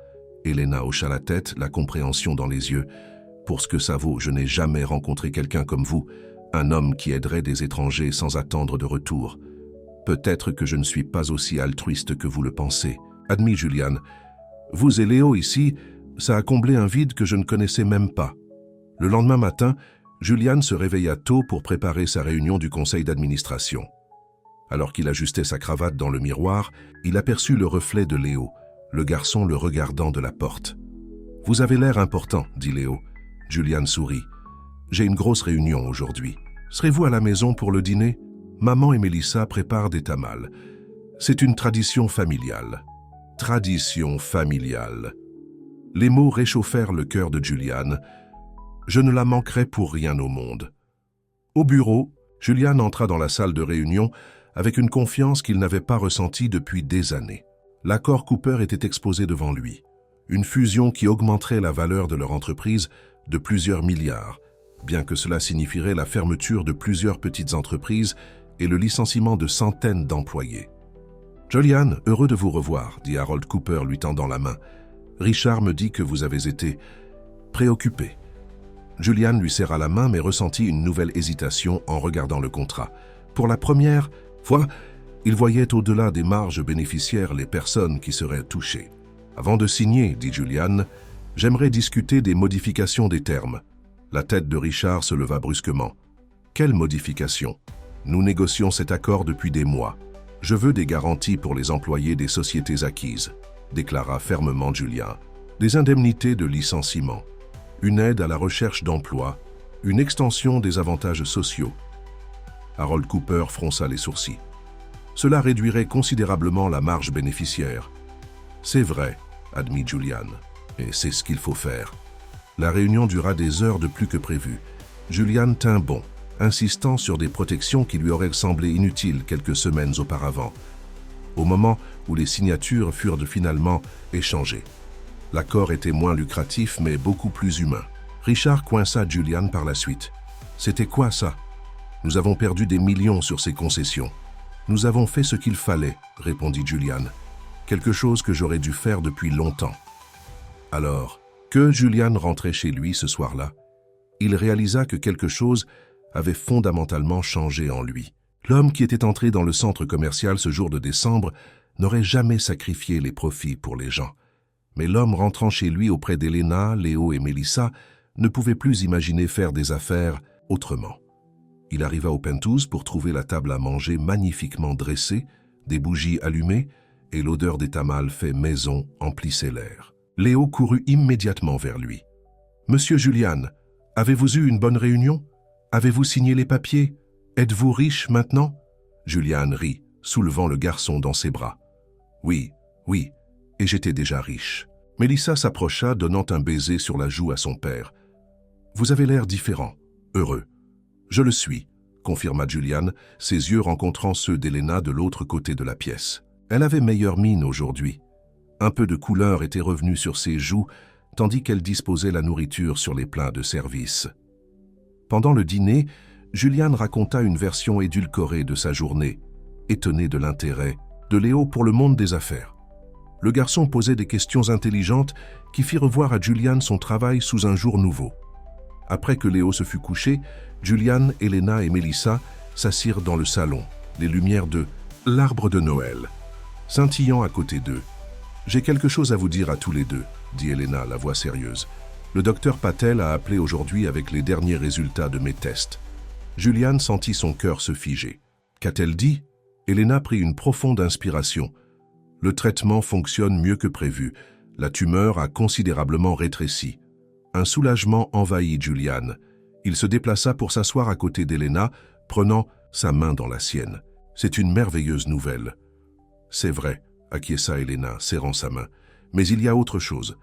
S1: Elena hocha la tête, la compréhension dans les yeux. « Pour ce que ça vaut, je n'ai jamais rencontré quelqu'un comme vous, un homme qui aiderait des étrangers sans attendre de retour. Peut-être que je ne suis pas aussi altruiste que vous le pensez. » Admis, Julian. Vous et Léo ici, ça a comblé un vide que je ne connaissais même pas. Le lendemain matin, Julian se réveilla tôt pour préparer sa réunion du conseil d'administration. Alors qu'il ajustait sa cravate dans le miroir, il aperçut le reflet de Léo, le garçon le regardant de la porte. « Vous avez l'air important, » dit Léo. Julian sourit. « J'ai une grosse réunion aujourd'hui. Serez-vous à la maison pour le dîner? Maman et Melissa préparent des tamales. C'est une tradition familiale. » Tradition familiale. Les mots réchauffèrent le cœur de Julian. Je ne la manquerai pour rien au monde. Au bureau, Julian entra dans la salle de réunion avec une confiance qu'il n'avait pas ressentie depuis des années. L'accord Cooper était exposé devant lui. Une fusion qui augmenterait la valeur de leur entreprise de plusieurs milliards, bien que cela signifierait la fermeture de plusieurs petites entreprises et le licenciement de centaines d'employés. « Julian, heureux de vous revoir, » dit Harold Cooper lui tendant la main. « Richard me dit que vous avez été préoccupé. » Julian lui serra la main mais ressentit une nouvelle hésitation en regardant le contrat. Pour la première fois, il voyait au-delà des marges bénéficiaires les personnes qui seraient touchées. « Avant de signer, » dit Julian, « j'aimerais discuter des modifications des termes. » La tête de Richard se leva brusquement. « Quelles modifications? Nous négocions cet accord depuis des mois. Je veux des garanties pour les employés des sociétés acquises, » déclara fermement Julian. Des indemnités de licenciement, une aide à la recherche d'emploi, une extension des avantages sociaux. Harold Cooper fronça les sourcils. Cela réduirait considérablement la marge bénéficiaire. C'est vrai, admit Julian, et c'est ce qu'il faut faire. La réunion dura des heures de plus que prévu. Julian tint bon, insistant sur des protections qui lui auraient semblé inutiles quelques semaines auparavant, au moment où les signatures furent finalement échangées. L'accord était moins lucratif, mais beaucoup plus humain. Richard coinça Julian par la suite. « C'était quoi ça? Nous avons perdu des millions sur ces concessions. »« Nous avons fait ce qu'il fallait, » répondit Julian. « Quelque chose que j'aurais dû faire depuis longtemps. » Alors, que Julian rentrait chez lui ce soir-là, il réalisa que quelque chose avait fondamentalement changé en lui. L'homme qui était entré dans le centre commercial ce jour de décembre n'aurait jamais sacrifié les profits pour les gens. Mais l'homme rentrant chez lui auprès d'Elena, Léo et Mélissa ne pouvait plus imaginer faire des affaires autrement. Il arriva au Penthouse pour trouver la table à manger magnifiquement dressée, des bougies allumées et l'odeur des tamales faits maison emplissait l'air. Léo courut immédiatement vers lui. « Monsieur Julian, avez-vous eu une bonne réunion? Avez-vous signé les papiers? Êtes-vous riche maintenant ?» Julian rit, soulevant le garçon dans ses bras. « Oui, oui, et j'étais déjà riche. » Mélissa s'approcha, donnant un baiser sur la joue à son père. « Vous avez l'air différent, heureux. »« Je le suis, » confirma Julian, ses yeux rencontrant ceux d'Elena de l'autre côté de la pièce. Elle avait meilleure mine aujourd'hui. Un peu de couleur était revenue sur ses joues, tandis qu'elle disposait la nourriture sur les plats de service. Pendant le dîner, Julian raconta une version édulcorée de sa journée, étonné de l'intérêt de Léo pour le monde des affaires. Le garçon posait des questions intelligentes qui firent revoir à Julian son travail sous un jour nouveau. Après que Léo se fut couché, Julian, Elena et Mélissa s'assirent dans le salon, les lumières de l'arbre de Noël, scintillant à côté d'eux. « J'ai quelque chose à vous dire à tous les deux, » dit Elena, la voix sérieuse. « Le docteur Patel a appelé aujourd'hui avec les derniers résultats de mes tests. » Julian sentit son cœur se figer. « Qu'a-t-elle dit ?» Elena prit une profonde inspiration. « Le traitement fonctionne mieux que prévu. La tumeur a considérablement rétréci. » Un soulagement envahit Julian. Il se déplaça pour s'asseoir à côté d'Elena, prenant sa main dans la sienne. « C'est une merveilleuse nouvelle. »« C'est vrai, » acquiesça Elena, serrant sa main. « Mais il y a autre chose.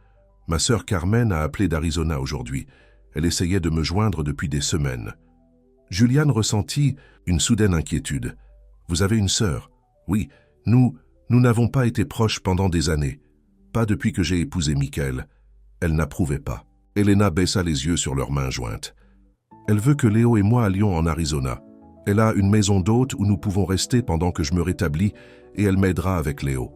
S1: Ma sœur Carmen a appelé d'Arizona aujourd'hui. Elle essayait de me joindre depuis des semaines. » Julian ressentit une soudaine inquiétude. « Vous avez une sœur ? » ?»« Oui, nous n'avons pas été proches pendant des années. Pas depuis que j'ai épousé Michael. Elle n'approuvait pas. » Elena baissa les yeux sur leurs mains jointes. « Elle veut que Léo et moi allions en Arizona. Elle a une maison d'hôte où nous pouvons rester pendant que je me rétablis et elle m'aidera avec Léo. »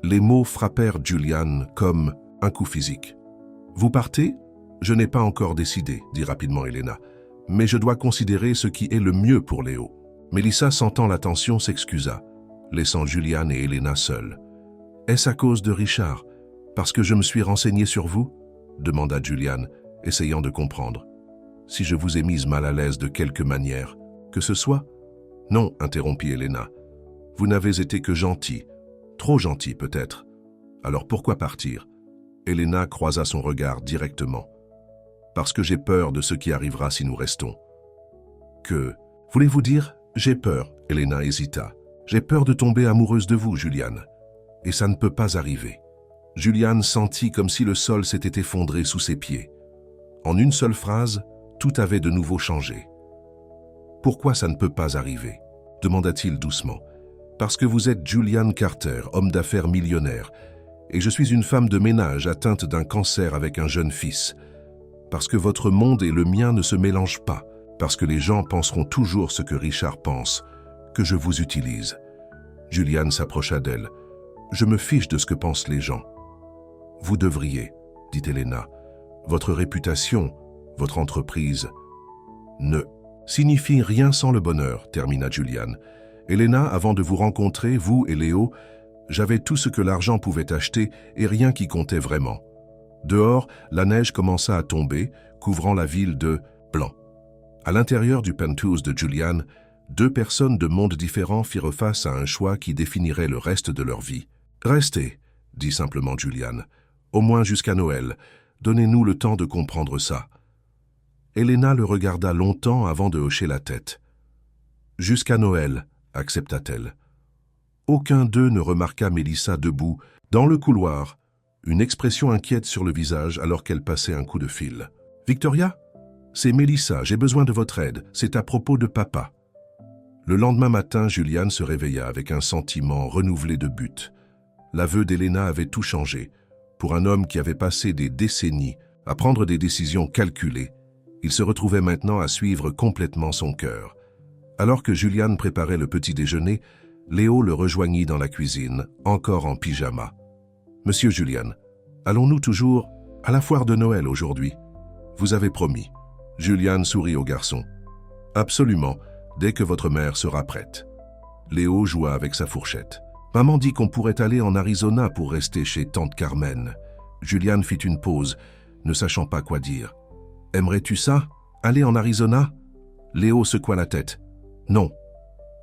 S1: Les mots frappèrent Julian comme un coup physique. « Vous partez ? Je n'ai pas encore décidé, » dit rapidement Elena. « Mais je dois considérer ce qui est le mieux pour Léo. » Mélissa, sentant la tension, s'excusa, laissant Julian et Elena seuls. « Est-ce à cause de Richard, parce que je me suis renseigné sur vous ?» demanda Julian, essayant de comprendre. « Si je vous ai mise mal à l'aise de quelque manière, que ce soit ?»« Non, » interrompit Elena. « Vous n'avez été que gentil, trop gentil peut-être. Alors pourquoi partir ?» Elena croisa son regard directement. « Parce que j'ai peur de ce qui arrivera si nous restons. »« Que voulez-vous dire ? » ?»« J'ai peur. » Elena hésita. « J'ai peur de tomber amoureuse de vous, Julian. Et ça ne peut pas arriver. » Julian sentit comme si le sol s'était effondré sous ses pieds. En une seule phrase, tout avait de nouveau changé. « Pourquoi ça ne peut pas arriver ?» demanda-t-il doucement. « Parce que vous êtes Julian Carter, homme d'affaires millionnaire, et je suis une femme de ménage atteinte d'un cancer avec un jeune fils. Parce que votre monde et le mien ne se mélangent pas. Parce que les gens penseront toujours ce que Richard pense, que je vous utilise. » Julian s'approcha d'elle. « Je me fiche de ce que pensent les gens. »« Vous devriez, » dit Elena. « Votre réputation, votre entreprise ne signifie rien sans le bonheur, » termina Julian. « Elena, avant de vous rencontrer, vous et Léo, j'avais tout ce que l'argent pouvait acheter et rien qui comptait vraiment. Dehors, la neige commença à tomber, couvrant la ville de blanc. À l'intérieur du Penthouse de Julian, deux personnes de mondes différents firent face à un choix qui définirait le reste de leur vie. « Restez, » dit simplement Julian. « Au moins jusqu'à Noël. Donnez-nous le temps de comprendre ça. » Elena le regarda longtemps avant de hocher la tête. « Jusqu'à Noël, » accepta-t-elle. Aucun d'eux ne remarqua Mélissa debout, dans le couloir, une expression inquiète sur le visage alors qu'elle passait un coup de fil. « Victoria ? C'est Mélissa, j'ai besoin de votre aide, c'est à propos de papa. » Le lendemain matin, Julian se réveilla avec un sentiment renouvelé de but. L'aveu d'Elena avait tout changé. Pour un homme qui avait passé des décennies à prendre des décisions calculées, il se retrouvait maintenant à suivre complètement son cœur. Alors que Julian préparait le petit déjeuner, Léo le rejoignit dans la cuisine, encore en pyjama. « Monsieur Julian, allons-nous toujours » À la foire de Noël aujourd'hui. Vous avez promis. Juliane sourit au garçon. Absolument, dès que votre mère sera prête. Léo joua avec sa fourchette. Maman dit qu'on pourrait aller en Arizona pour rester chez tante Carmen. Juliane fit une pause, ne sachant pas quoi dire. Aimerais-tu ça? Aller en Arizona? Léo secoua la tête. Non.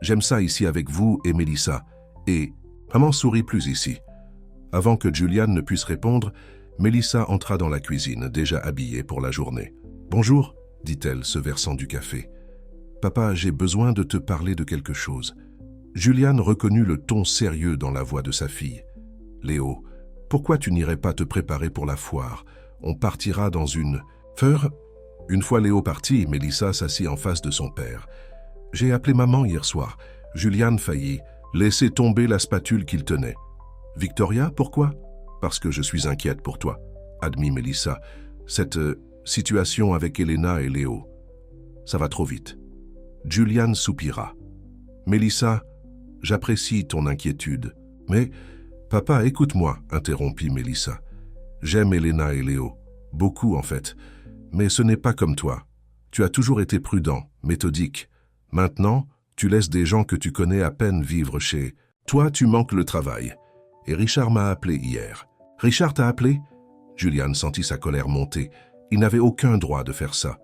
S1: J'aime ça ici avec vous et Mélissa. Et maman sourit plus ici. Avant que Juliane ne puisse répondre, Mélissa entra dans la cuisine, déjà habillée pour la journée. Bonjour, dit-elle, se versant du café. Papa, j'ai besoin de te parler de quelque chose. Juliane reconnut le ton sérieux dans la voix de sa fille. Léo, pourquoi tu n'irais pas te préparer pour la foire? On partira dans une... Une fois Léo parti, Mélissa s'assit en face de son père. J'ai appelé maman hier soir. Juliane faillit laisser tomber la spatule qu'il tenait. Victoria, pourquoi? Parce que je suis inquiète pour toi, admit Mélissa. Cette situation avec Elena et Léo, ça va trop vite. Juliane soupira. Mélissa, j'apprécie ton inquiétude. Mais, papa, écoute-moi, interrompit Mélissa. J'aime Elena et Léo. Beaucoup, en fait. Mais ce n'est pas comme toi. Tu as toujours été prudent, méthodique. Maintenant, tu laisses des gens que tu connais à peine vivre chez... Toi, tu manques le travail. Et Richard m'a appelé hier. Richard t'a appelé? Juliane sentit sa colère monter. Il n'avait aucun droit de faire ça.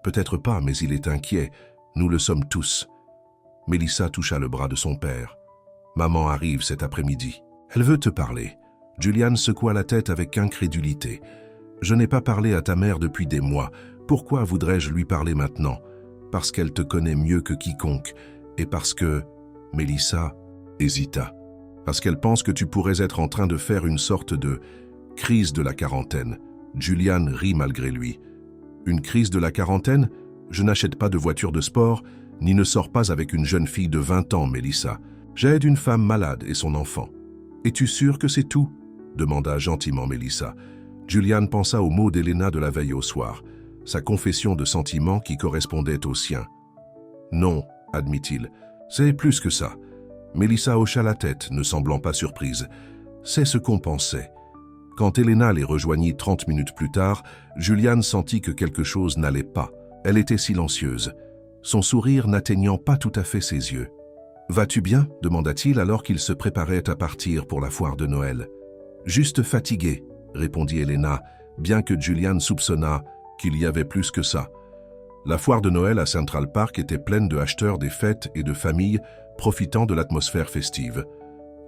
S1: Peut-être pas, mais il est inquiet. Nous le sommes tous. Mélissa toucha le bras de son père. Maman arrive cet après-midi. Elle veut te parler. Juliane secoua la tête avec incrédulité. Je n'ai pas parlé à ta mère depuis des mois. Pourquoi voudrais-je lui parler maintenant? Parce qu'elle te connaît mieux que quiconque. Et parce que... Mélissa hésita. Parce qu'elle pense que tu pourrais être en train de faire une sorte de crise de la quarantaine. Juliane rit malgré lui. Une crise de la quarantaine? Je n'achète pas de voiture de sport, ni ne sors pas avec une jeune fille de 20 ans, Mélissa. J'aide une femme malade et son enfant. Es-tu sûre que c'est tout? Demanda gentiment Mélissa. Juliane pensa aux mots d'Elena de la veille au soir, sa confession de sentiments qui correspondait aux siens. Non, admit-il, c'est plus que ça. Mélissa hocha la tête, ne semblant pas surprise. C'est ce qu'on pensait. Quand Elena les rejoignit 30 minutes plus tard, Juliane sentit que quelque chose n'allait pas. Elle était silencieuse, son sourire n'atteignant pas tout à fait ses yeux. « Vas-tu bien » demanda-t-il alors qu'il se préparait à partir pour la foire de Noël. « Juste fatigué » répondit Elena, bien que Juliane soupçonna qu'il y avait plus que ça. La foire de Noël à Central Park était pleine de acheteurs des fêtes et de familles profitant de l'atmosphère festive.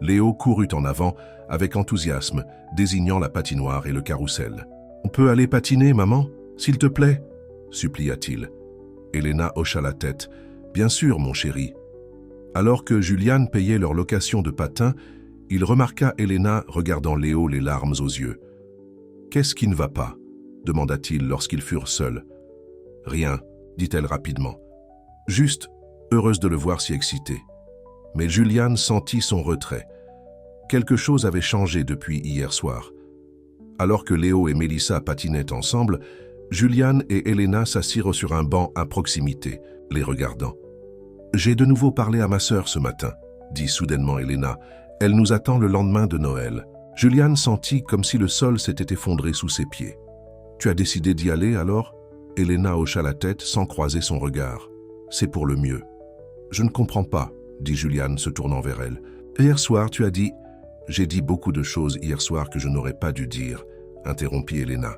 S1: Léo courut en avant avec enthousiasme, désignant la patinoire et le carrousel. « On peut aller patiner, maman, s'il te plaît » supplia-t-il. Elena hocha la tête. « Bien sûr, mon chéri. » Alors que Juliane payait leur location de patin, il remarqua Elena regardant Léo les larmes aux yeux. « Qu'est-ce qui ne va pas » demanda-t-il lorsqu'ils furent seuls. « Rien » dit-elle rapidement. Juste heureuse de le voir si excité. Mais Juliane sentit son retrait. Quelque chose avait changé depuis hier soir. Alors que Léo et Mélissa patinaient ensemble, Juliane et Elena s'assirent sur un banc à proximité, les regardant. « J'ai de nouveau parlé à ma sœur ce matin, » dit soudainement Elena. « Elle nous attend le lendemain de Noël. » Juliane sentit comme si le sol s'était effondré sous ses pieds. « Tu as décidé d'y aller alors ?» Elena hocha la tête sans croiser son regard. « C'est pour le mieux. »« Je ne comprends pas, » dit Juliane se tournant vers elle. « Hier soir, tu as dit... » « J'ai dit beaucoup de choses hier soir que je n'aurais pas dû dire, » interrompit Elena.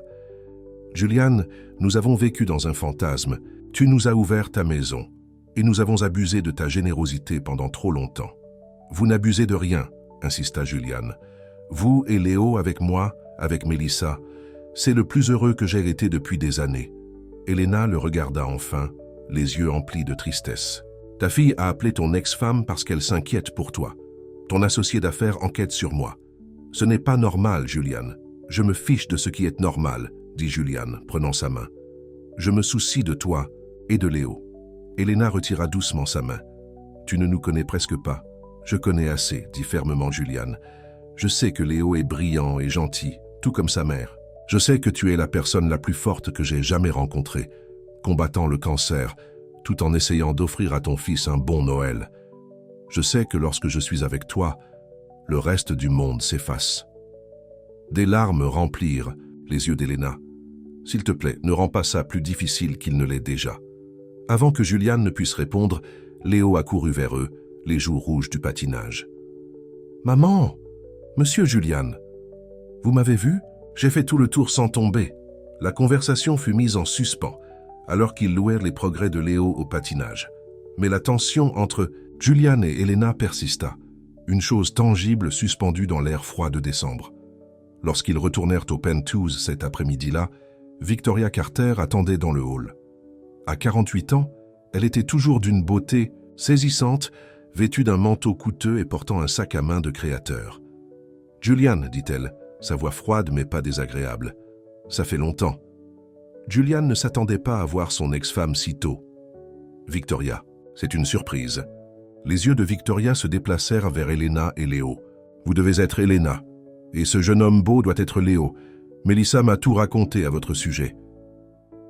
S1: « Juliane, nous avons vécu dans un fantasme. Tu nous as ouvert ta maison. Et nous avons abusé de ta générosité pendant trop longtemps. »« Vous n'abusez de rien, » insista Juliane. « Vous et Léo avec moi, avec Mélissa, c'est le plus heureux que j'ai été depuis des années. » Elena le regarda enfin, les yeux emplis de tristesse. « Ta fille a appelé ton ex-femme parce qu'elle s'inquiète pour toi. Ton associé d'affaires enquête sur moi. Ce n'est pas normal, Juliane. Je me fiche de ce qui est normal, dit Juliane, prenant sa main. Je me soucie de toi et de Léo. Elena retira doucement sa main. Tu ne nous connais presque pas. Je connais assez, dit fermement Juliane. Je sais que Léo est brillant et gentil, tout comme sa mère. Je sais que tu es la personne la plus forte que j'ai jamais rencontrée, combattant le cancer, tout en essayant d'offrir à ton fils un bon Noël. Je sais que lorsque je suis avec toi, le reste du monde s'efface. Des larmes remplirent les yeux d'Elena. « S'il te plaît, ne rends pas ça plus difficile qu'il ne l'est déjà. » Avant que Julian ne puisse répondre, Léo accourut vers eux, les joues rouges du patinage. « Maman! Monsieur Julian! Vous m'avez vu? J'ai fait tout le tour sans tomber. » La conversation fut mise en suspens, alors qu'ils louèrent les progrès de Léo au patinage. Mais la tension entre Julian et Elena persista, une chose tangible suspendue dans l'air froid de décembre. Lorsqu'ils retournèrent au Penthouse cet après-midi-là, Victoria Carter attendait dans le hall. À 48 ans, elle était toujours d'une beauté saisissante, vêtue d'un manteau coûteux et portant un sac à main de créateur. « Julian, dit-elle, sa voix froide mais pas désagréable. Ça fait longtemps. » Julian ne s'attendait pas à voir son ex-femme si tôt. « Victoria, c'est une surprise. » Les yeux de Victoria se déplacèrent vers Elena et Léo. « Vous devez être Elena. Et ce jeune homme beau doit être Léo. Mélissa m'a tout raconté à votre sujet. »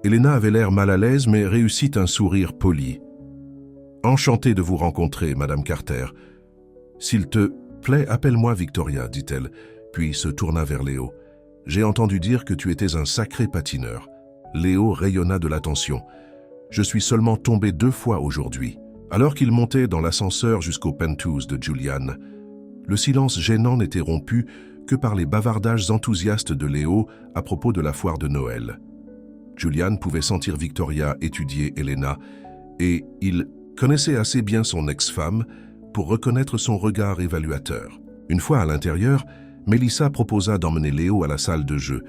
S1: Elena avait l'air mal à l'aise, mais réussit un sourire poli. « Enchantée de vous rencontrer, Madame Carter. S'il te plaît, appelle-moi Victoria, dit-elle, puis se tourna vers Léo. « J'ai entendu dire que tu étais un sacré patineur. » Léo rayonna de l'attention. « Je suis seulement tombé 2 fois aujourd'hui. » Alors qu'il montait dans l'ascenseur jusqu'au Penthouse de Julian, le silence gênant n'était rompu que par les bavardages enthousiastes de Léo à propos de la foire de Noël. Julian pouvait sentir Victoria étudier Elena, et il connaissait assez bien son ex-femme pour reconnaître son regard évaluateur. Une fois à l'intérieur, Mélissa proposa d'emmener Léo à la salle de jeu,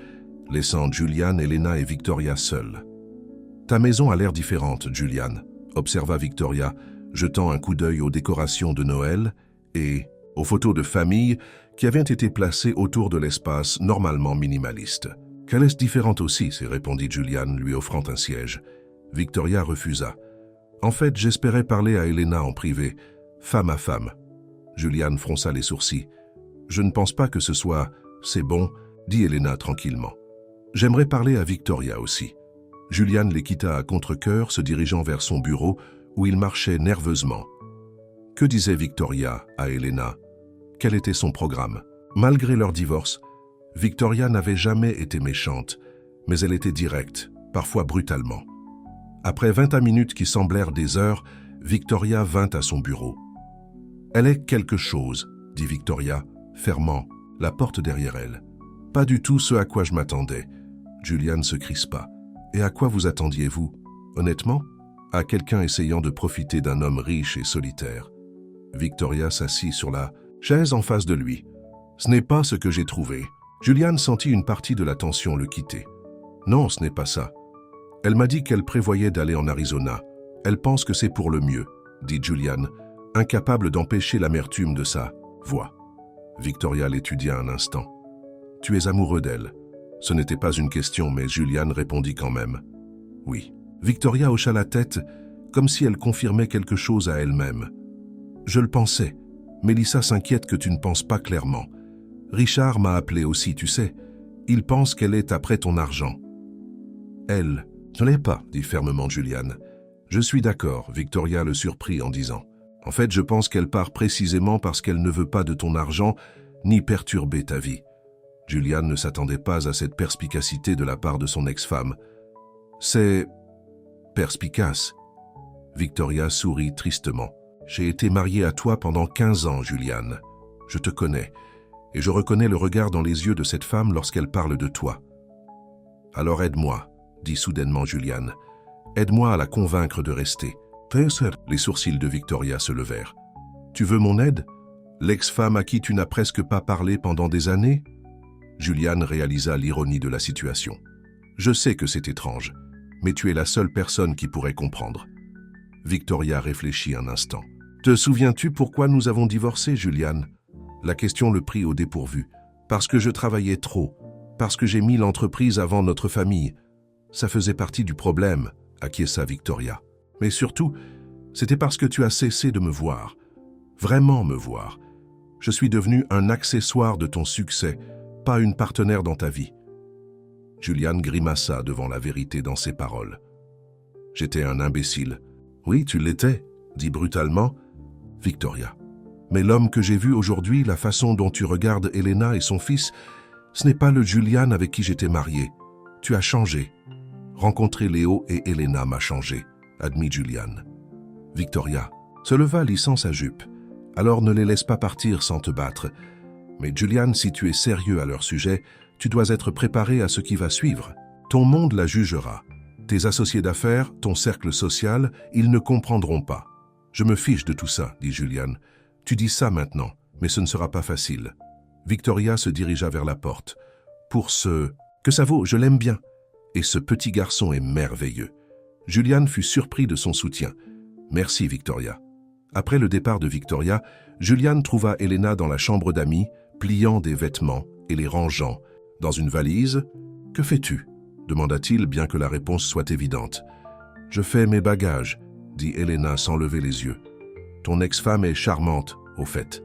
S1: laissant Julian, Elena et Victoria seuls. « Ta maison a l'air différente, Julian, » observa Victoria, jetant un coup d'œil aux décorations de Noël et aux photos de famille qui avaient été placées autour de l'espace normalement minimaliste. « Qu'elle est différente aussi, » répondit Julian, lui offrant un siège. Victoria refusa. « En fait, j'espérais parler à Elena en privé, femme à femme. » Julian fronça les sourcils. « Je ne pense pas que ce soit « c'est bon », dit Elena tranquillement. « J'aimerais parler à Victoria aussi. » Julian les quitta à contre-cœur, se dirigeant vers son bureau, où il marchait nerveusement. Que disait Victoria à Elena? Quel était son programme? Malgré leur divorce, Victoria n'avait jamais été méchante, mais elle était directe, parfois brutalement. Après 20 minutes qui semblèrent des heures, Victoria vint à son bureau. « Elle est quelque chose, » dit Victoria, fermant la porte derrière elle. « Pas du tout ce à quoi je m'attendais. » Julian se crispa. « Et à quoi vous attendiez-vous? Honnêtement? À quelqu'un essayant de profiter d'un homme riche et solitaire. » Victoria s'assit sur la chaise en face de lui. « Ce n'est pas ce que j'ai trouvé. » Julian sentit une partie de la tension le quitter. « Non, ce n'est pas ça. Elle m'a dit qu'elle prévoyait d'aller en Arizona. Elle pense que c'est pour le mieux, » dit Julian, incapable d'empêcher l'amertume de sa voix. Victoria l'étudia un instant. « Tu es amoureux d'elle. » Ce n'était pas une question, mais Julian répondit quand même. « Oui. » Victoria hocha la tête, comme si elle confirmait quelque chose à elle-même. « Je le pensais. Mélissa s'inquiète que tu ne penses pas clairement. Richard m'a appelé aussi, tu sais. Il pense qu'elle est après ton argent. » « Elle ne l'est pas, » dit fermement Julian. « Je suis d'accord, » Victoria le surprit en disant. « En fait, je pense qu'elle part précisément parce qu'elle ne veut pas de ton argent, ni perturber ta vie. » Julian ne s'attendait pas à cette perspicacité de la part de son ex-femme. « C'est perspicace. » Victoria sourit tristement. « J'ai été mariée à toi pendant 15 ans, Julian. Je te connais, et je reconnais le regard dans les yeux de cette femme lorsqu'elle parle de toi. »« Alors aide-moi, » dit soudainement Julian. « Aide-moi à la convaincre de rester. » Les sourcils de Victoria se levèrent. « Tu veux mon aide? L'ex-femme à qui tu n'as presque pas parlé pendant des années ?» Julian réalisa l'ironie de la situation. « Je sais que c'est étrange, mais tu es la seule personne qui pourrait comprendre. » Victoria réfléchit un instant. « Te souviens-tu pourquoi nous avons divorcé, Julian ?» La question le prit au dépourvu. « Parce que je travaillais trop, parce que j'ai mis l'entreprise avant notre famille. Ça faisait partie du problème, » acquiesça Victoria. « Mais surtout, c'était parce que tu as cessé de me voir, vraiment me voir. Je suis devenu un accessoire de ton succès, pas une partenaire dans ta vie. » Julian grimaça devant la vérité dans ses paroles. « J'étais un imbécile. »« Oui, tu l'étais, » dit brutalement Victoria. « Mais l'homme que j'ai vu aujourd'hui, la façon dont tu regardes Elena et son fils, Ce n'est pas le Julian avec qui j'étais marié. Tu as changé. Rencontrer Léo et Elena m'a changé, admit Julian. Victoria se leva lissant sa jupe. Alors ne les laisse pas partir sans te battre. Mais Julian, si tu es sérieux à leur sujet, tu dois être préparé à ce qui va suivre. Ton monde la jugera. Tes associés d'affaires, ton cercle social, ils ne comprendront pas. Je me fiche de tout ça, dit Julian. Tu dis ça maintenant, mais ce ne sera pas facile. Victoria se dirigea vers la porte. Pour ce que ça vaut, je l'aime bien. Et ce petit garçon est merveilleux. Julian fut surpris de son soutien. Merci, Victoria. Après le départ de Victoria, Julian trouva Elena dans la chambre d'amis, pliant des vêtements et les rangeant. Dans une valise, « Que fais-tu » demanda-t-il, bien que la réponse soit évidente. « Je fais mes bagages », dit Elena sans lever les yeux. « Ton ex-femme est charmante, au fait. »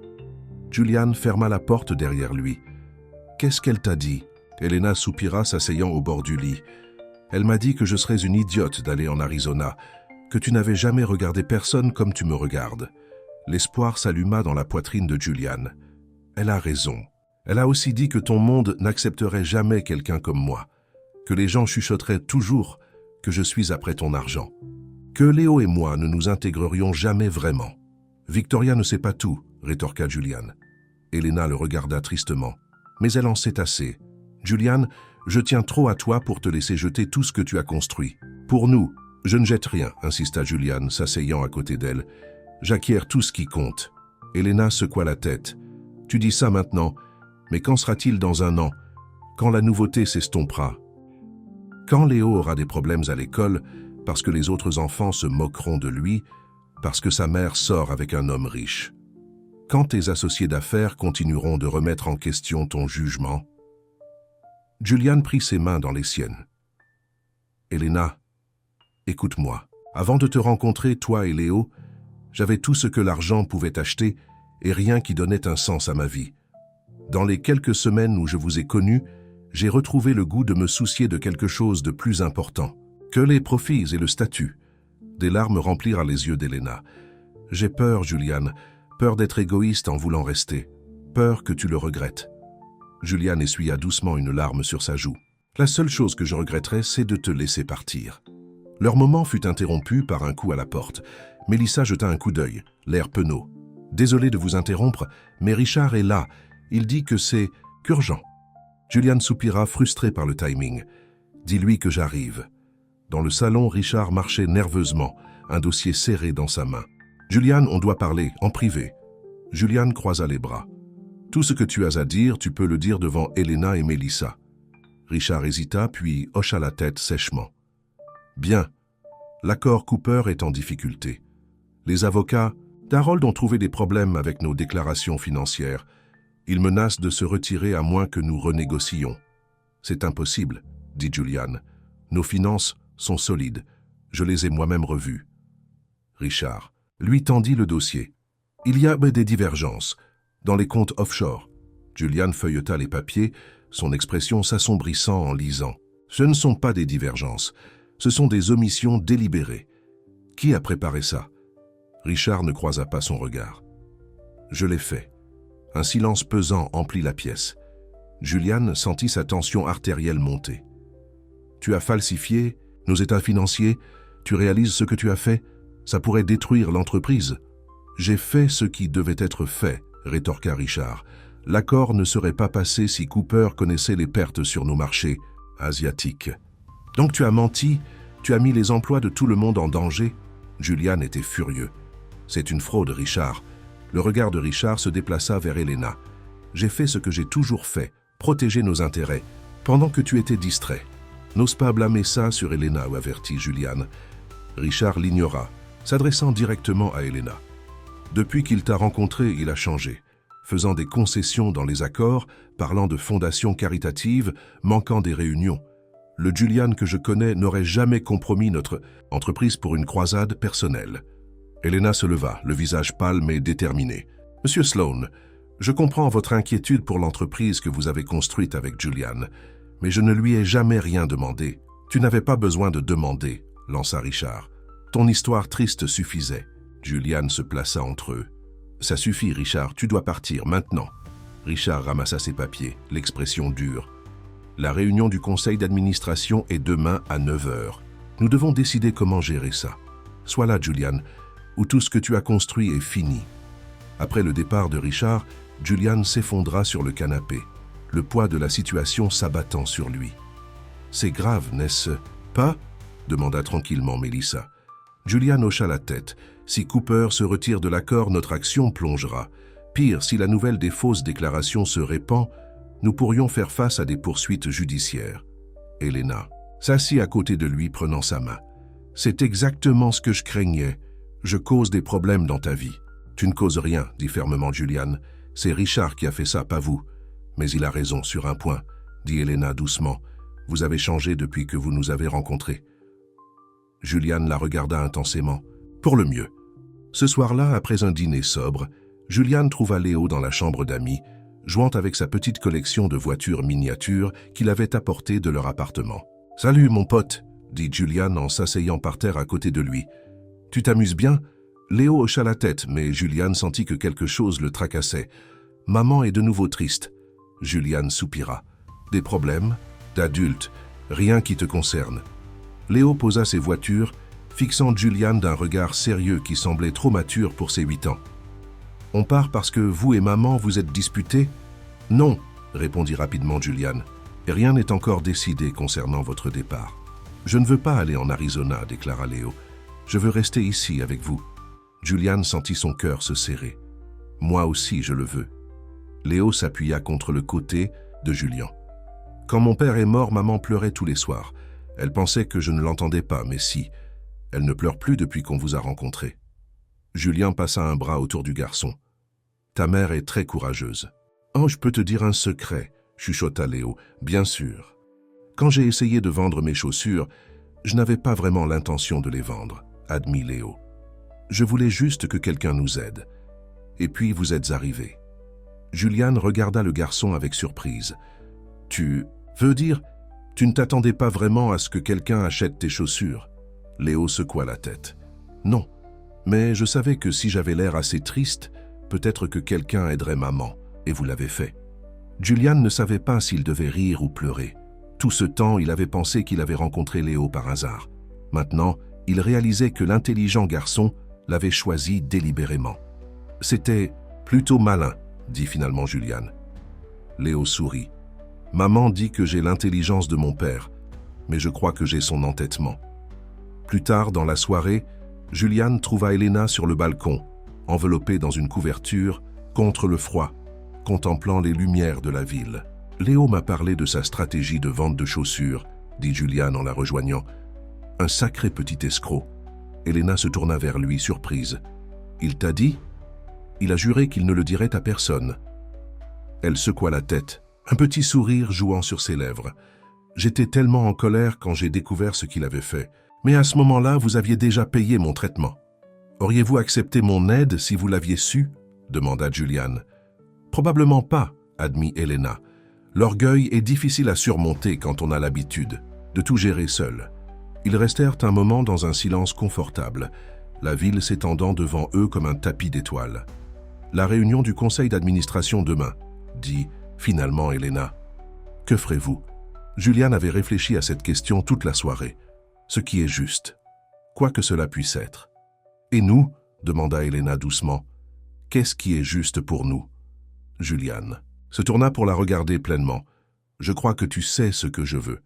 S1: Julian ferma la porte derrière lui. « Qu'est-ce qu'elle t'a dit » Elena soupira, s'asseyant au bord du lit. « Elle m'a dit que je serais une idiote d'aller en Arizona, que tu n'avais jamais regardé personne comme tu me regardes. » L'espoir s'alluma dans la poitrine de Julian. « Elle a raison. Elle a aussi dit que ton monde n'accepterait jamais quelqu'un comme moi, que les gens chuchoteraient toujours que je suis après ton argent, que Léo et moi ne nous intégrerions jamais vraiment. » « Victoria ne sait pas tout, » rétorqua Julian. Elena le regarda tristement. « Mais elle en sait assez. Julian, je tiens trop à toi pour te laisser jeter tout ce que tu as construit. Pour nous, je ne jette rien, » insista Julian, s'asseyant à côté d'elle. « J'acquiers tout ce qui compte. » Elena secoua la tête. « Tu dis ça maintenant, mais qu'en sera-t-il dans un an, quand la nouveauté s'estompera? Quand Léo aura des problèmes à l'école, parce que les autres enfants se moqueront de lui, parce que sa mère sort avec un homme riche? Quand tes associés d'affaires continueront de remettre en question ton jugement? » Julian prit ses mains dans les siennes. « Elena, écoute-moi. Avant de te rencontrer, toi et Léo, j'avais tout ce que l'argent pouvait acheter et rien qui donnait un sens à ma vie. Dans les quelques semaines où je vous ai connus, j'ai retrouvé le goût de me soucier de quelque chose de plus important que les profits et le statut. » Des larmes remplirent les yeux d'Elena. « J'ai peur, Julian, peur d'être égoïste en voulant rester, peur que tu le regrettes. » Julian essuya doucement une larme sur sa joue. « La seule chose que je regretterais, c'est de te laisser partir. » Leur moment fut interrompu par un coup à la porte. Mélissa jeta un coup d'œil, l'air penaud. « Désolé de vous interrompre, mais Richard est là. Il dit que c'est urgent. » Julian soupira, frustré par le timing. « Dis-lui que j'arrive. » Dans le salon, Richard marchait nerveusement, un dossier serré dans sa main. « Julian, on doit parler, en privé. » Julian croisa les bras. « Tout ce que tu as à dire, tu peux le dire devant Elena et Mélissa. » Richard hésita, puis hocha la tête sèchement. « Bien. L'accord Cooper est en difficulté. Les avocats d'Harold ont trouvé des problèmes avec nos déclarations financières. Ils menacent de se retirer à moins que nous renégocions. »« C'est impossible, » dit Julian. « Nos finances sont solides. Je les ai moi-même revues. » Richard lui tendit le dossier. « Il y a des divergences dans les comptes offshore. » Julian feuilleta les papiers, son expression s'assombrissant en lisant. « Ce ne sont pas des divergences. Ce sont des omissions délibérées. Qui a préparé ça ?» Richard ne croisa pas son regard. « Je l'ai fait. » Un silence pesant emplit la pièce. Julian sentit sa tension artérielle monter. « Tu as falsifié nos états financiers? Tu réalises ce que tu as fait? Ça pourrait détruire l'entreprise. »« J'ai fait ce qui devait être fait, » rétorqua Richard. « L'accord ne serait pas passé si Cooper connaissait les pertes sur nos marchés asiatiques. »« Donc tu as menti? Tu as mis les emplois de tout le monde en danger ?» Julian était furieux. « C'est une fraude, Richard. » Le regard de Richard se déplaça vers Elena. « J'ai fait ce que j'ai toujours fait, protéger nos intérêts, pendant que tu étais distrait. » « N'ose pas blâmer ça sur Elena, avertit Julian. Richard l'ignora, s'adressant directement à Elena. « Depuis qu'il t'a rencontré, il a changé, faisant des concessions dans les accords, parlant de fondations caritatives, manquant des réunions. Le Julian que je connais n'aurait jamais compromis notre entreprise pour une croisade personnelle. » Elena se leva, le visage pâle mais déterminé. « Monsieur Sloan, je comprends votre inquiétude pour l'entreprise que vous avez construite avec Julian, mais je ne lui ai jamais rien demandé. »« Tu n'avais pas besoin de demander, » lança Richard. « Ton histoire triste suffisait. » Julian se plaça entre eux. « Ça suffit, Richard, tu dois partir maintenant. » Richard ramassa ses papiers, l'expression dure. La réunion du conseil d'administration est demain à 9 heures. Nous devons décider comment gérer ça. Sois là, Julian, où tout ce que tu as construit est fini. Après le départ de Richard, Julian s'effondra sur le canapé, le poids de la situation s'abattant sur lui. « C'est grave, n'est-ce pas ?» demanda tranquillement Melissa. Julian hocha la tête. « Si Cooper se retire de l'accord, notre action plongera. Pire, si la nouvelle des fausses déclarations se répand, nous pourrions faire face à des poursuites judiciaires. » Elena s'assit à côté de lui, prenant sa main. « C'est exactement ce que je craignais. Je cause des problèmes dans ta vie. »« Tu ne causes rien, » dit fermement Julian. « C'est Richard qui a fait ça, pas vous. » « Mais il a raison sur un point, » dit Elena doucement. « Vous avez changé depuis que vous nous avez rencontrés. » Julian la regarda intensément. « Pour le mieux. » Ce soir-là, après un dîner sobre, Julian trouva Léo dans la chambre d'amis, jouant avec sa petite collection de voitures miniatures qu'il avait apportées de leur appartement. « Salut, mon pote !» dit Julian en s'asseyant par terre à côté de lui. « Tu t'amuses bien ?» Léo hocha la tête, mais Julian sentit que quelque chose le tracassait. « Maman est de nouveau triste. » Julian soupira. « Des problèmes ? D'adulte, rien qui te concerne. » Léo posa ses voitures, fixant Julian d'un regard sérieux qui semblait trop mature pour ses 8 ans. « On part parce que vous et maman vous êtes disputés ? » ?»« Non, » répondit rapidement Julian. « Et rien n'est encore décidé concernant votre départ. »« Je ne veux pas aller en Arizona, » déclara Léo. « Je veux rester ici avec vous. » Julian sentit son cœur se serrer. « Moi aussi, je le veux. » Léo s'appuya contre le côté de Julian. « Quand mon père est mort, maman pleurait tous les soirs. Elle pensait que je ne l'entendais pas, mais si. Elle ne pleure plus depuis qu'on vous a rencontrés. » Julian passa un bras autour du garçon. « Ta mère est très courageuse. »« Oh, je peux te dire un secret, » chuchota Léo. « Bien sûr. Quand j'ai essayé de vendre mes chaussures, je n'avais pas vraiment l'intention de les vendre, » admit Léo. « Je voulais juste que quelqu'un nous aide. Et puis vous êtes arrivés. » Julian regarda le garçon avec surprise. « Tu veux dire, tu ne t'attendais pas vraiment à ce que quelqu'un achète tes chaussures ?» Léo secoua la tête. « Non, mais je savais que si j'avais l'air assez triste, peut-être que quelqu'un aiderait maman, et vous l'avez fait. » Julian ne savait pas s'il devait rire ou pleurer. Tout ce temps, il avait pensé qu'il avait rencontré Léo par hasard. Maintenant, il réalisait que l'intelligent garçon l'avait choisi délibérément. « C'était plutôt malin, » dit finalement Julian. Léo sourit. « Maman dit que j'ai l'intelligence de mon père, mais je crois que j'ai son entêtement. » Plus tard dans la soirée, Julian trouva Elena sur le balcon, enveloppée dans une couverture, contre le froid, contemplant les lumières de la ville. « Léo m'a parlé de sa stratégie de vente de chaussures, » dit Julian en la rejoignant. « Un sacré petit escroc. » Elena se tourna vers lui, surprise. « Il t'a dit ?» Il a juré qu'il ne le dirait à personne. Elle secoua la tête, un petit sourire jouant sur ses lèvres. « J'étais tellement en colère quand j'ai découvert ce qu'il avait fait. Mais à ce moment-là, vous aviez déjà payé mon traitement. Auriez-vous accepté mon aide si vous l'aviez su ?» demanda Julian. « Probablement pas, » admit Elena. « L'orgueil est difficile à surmonter quand on a l'habitude de tout gérer seul. » Ils restèrent un moment dans un silence confortable, la ville s'étendant devant eux comme un tapis d'étoiles. « La réunion du conseil d'administration demain, » dit finalement Elena. « Que ferez-vous » Julian avait réfléchi à cette question toute la soirée. Ce qui est juste, quoi que cela puisse être. « Et nous » demanda Elena doucement. « Qu'est-ce qui est juste pour nous ?» Julian se tourna pour la regarder pleinement. « Je crois que tu sais ce que je veux.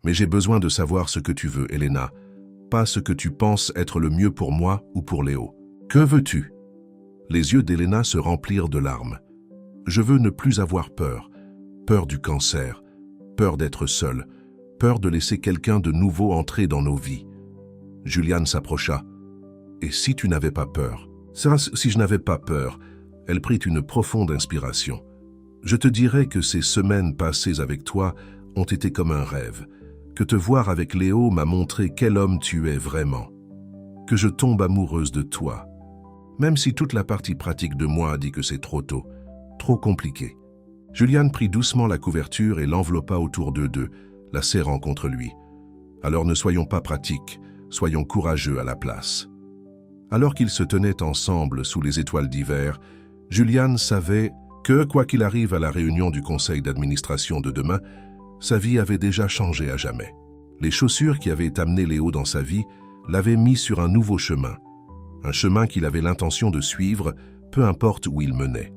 S1: Mais j'ai besoin de savoir ce que tu veux, Elena, pas ce que tu penses être le mieux pour moi ou pour Léo. Que veux-tu » Les yeux d'Elena se remplirent de larmes. « Je veux ne plus avoir peur, peur du cancer, peur d'être seul, peur de laisser quelqu'un de nouveau entrer dans nos vies. » Julian s'approcha. « Et si tu n'avais pas peur ?»« Si je n'avais pas peur ?» Elle prit une profonde inspiration. « Je te dirais que ces semaines passées avec toi ont été comme un rêve, que te voir avec Léo m'a montré quel homme tu es vraiment, que je tombe amoureuse de toi, même si toute la partie pratique de moi dit que c'est trop tôt, trop compliqué. » Julian prit doucement la couverture et l'enveloppa autour d'eux deux, la serrant contre lui. « Alors ne soyons pas pratiques, soyons courageux à la place. » Alors qu'ils se tenaient ensemble sous les étoiles d'hiver, Julian savait Que, quoi qu'il arrive à la réunion du conseil d'administration de demain, sa vie avait déjà changé à jamais. Les chaussures qui avaient amené Léo dans sa vie l'avaient mis sur un nouveau chemin, un chemin qu'il avait l'intention de suivre, peu importe où il menait.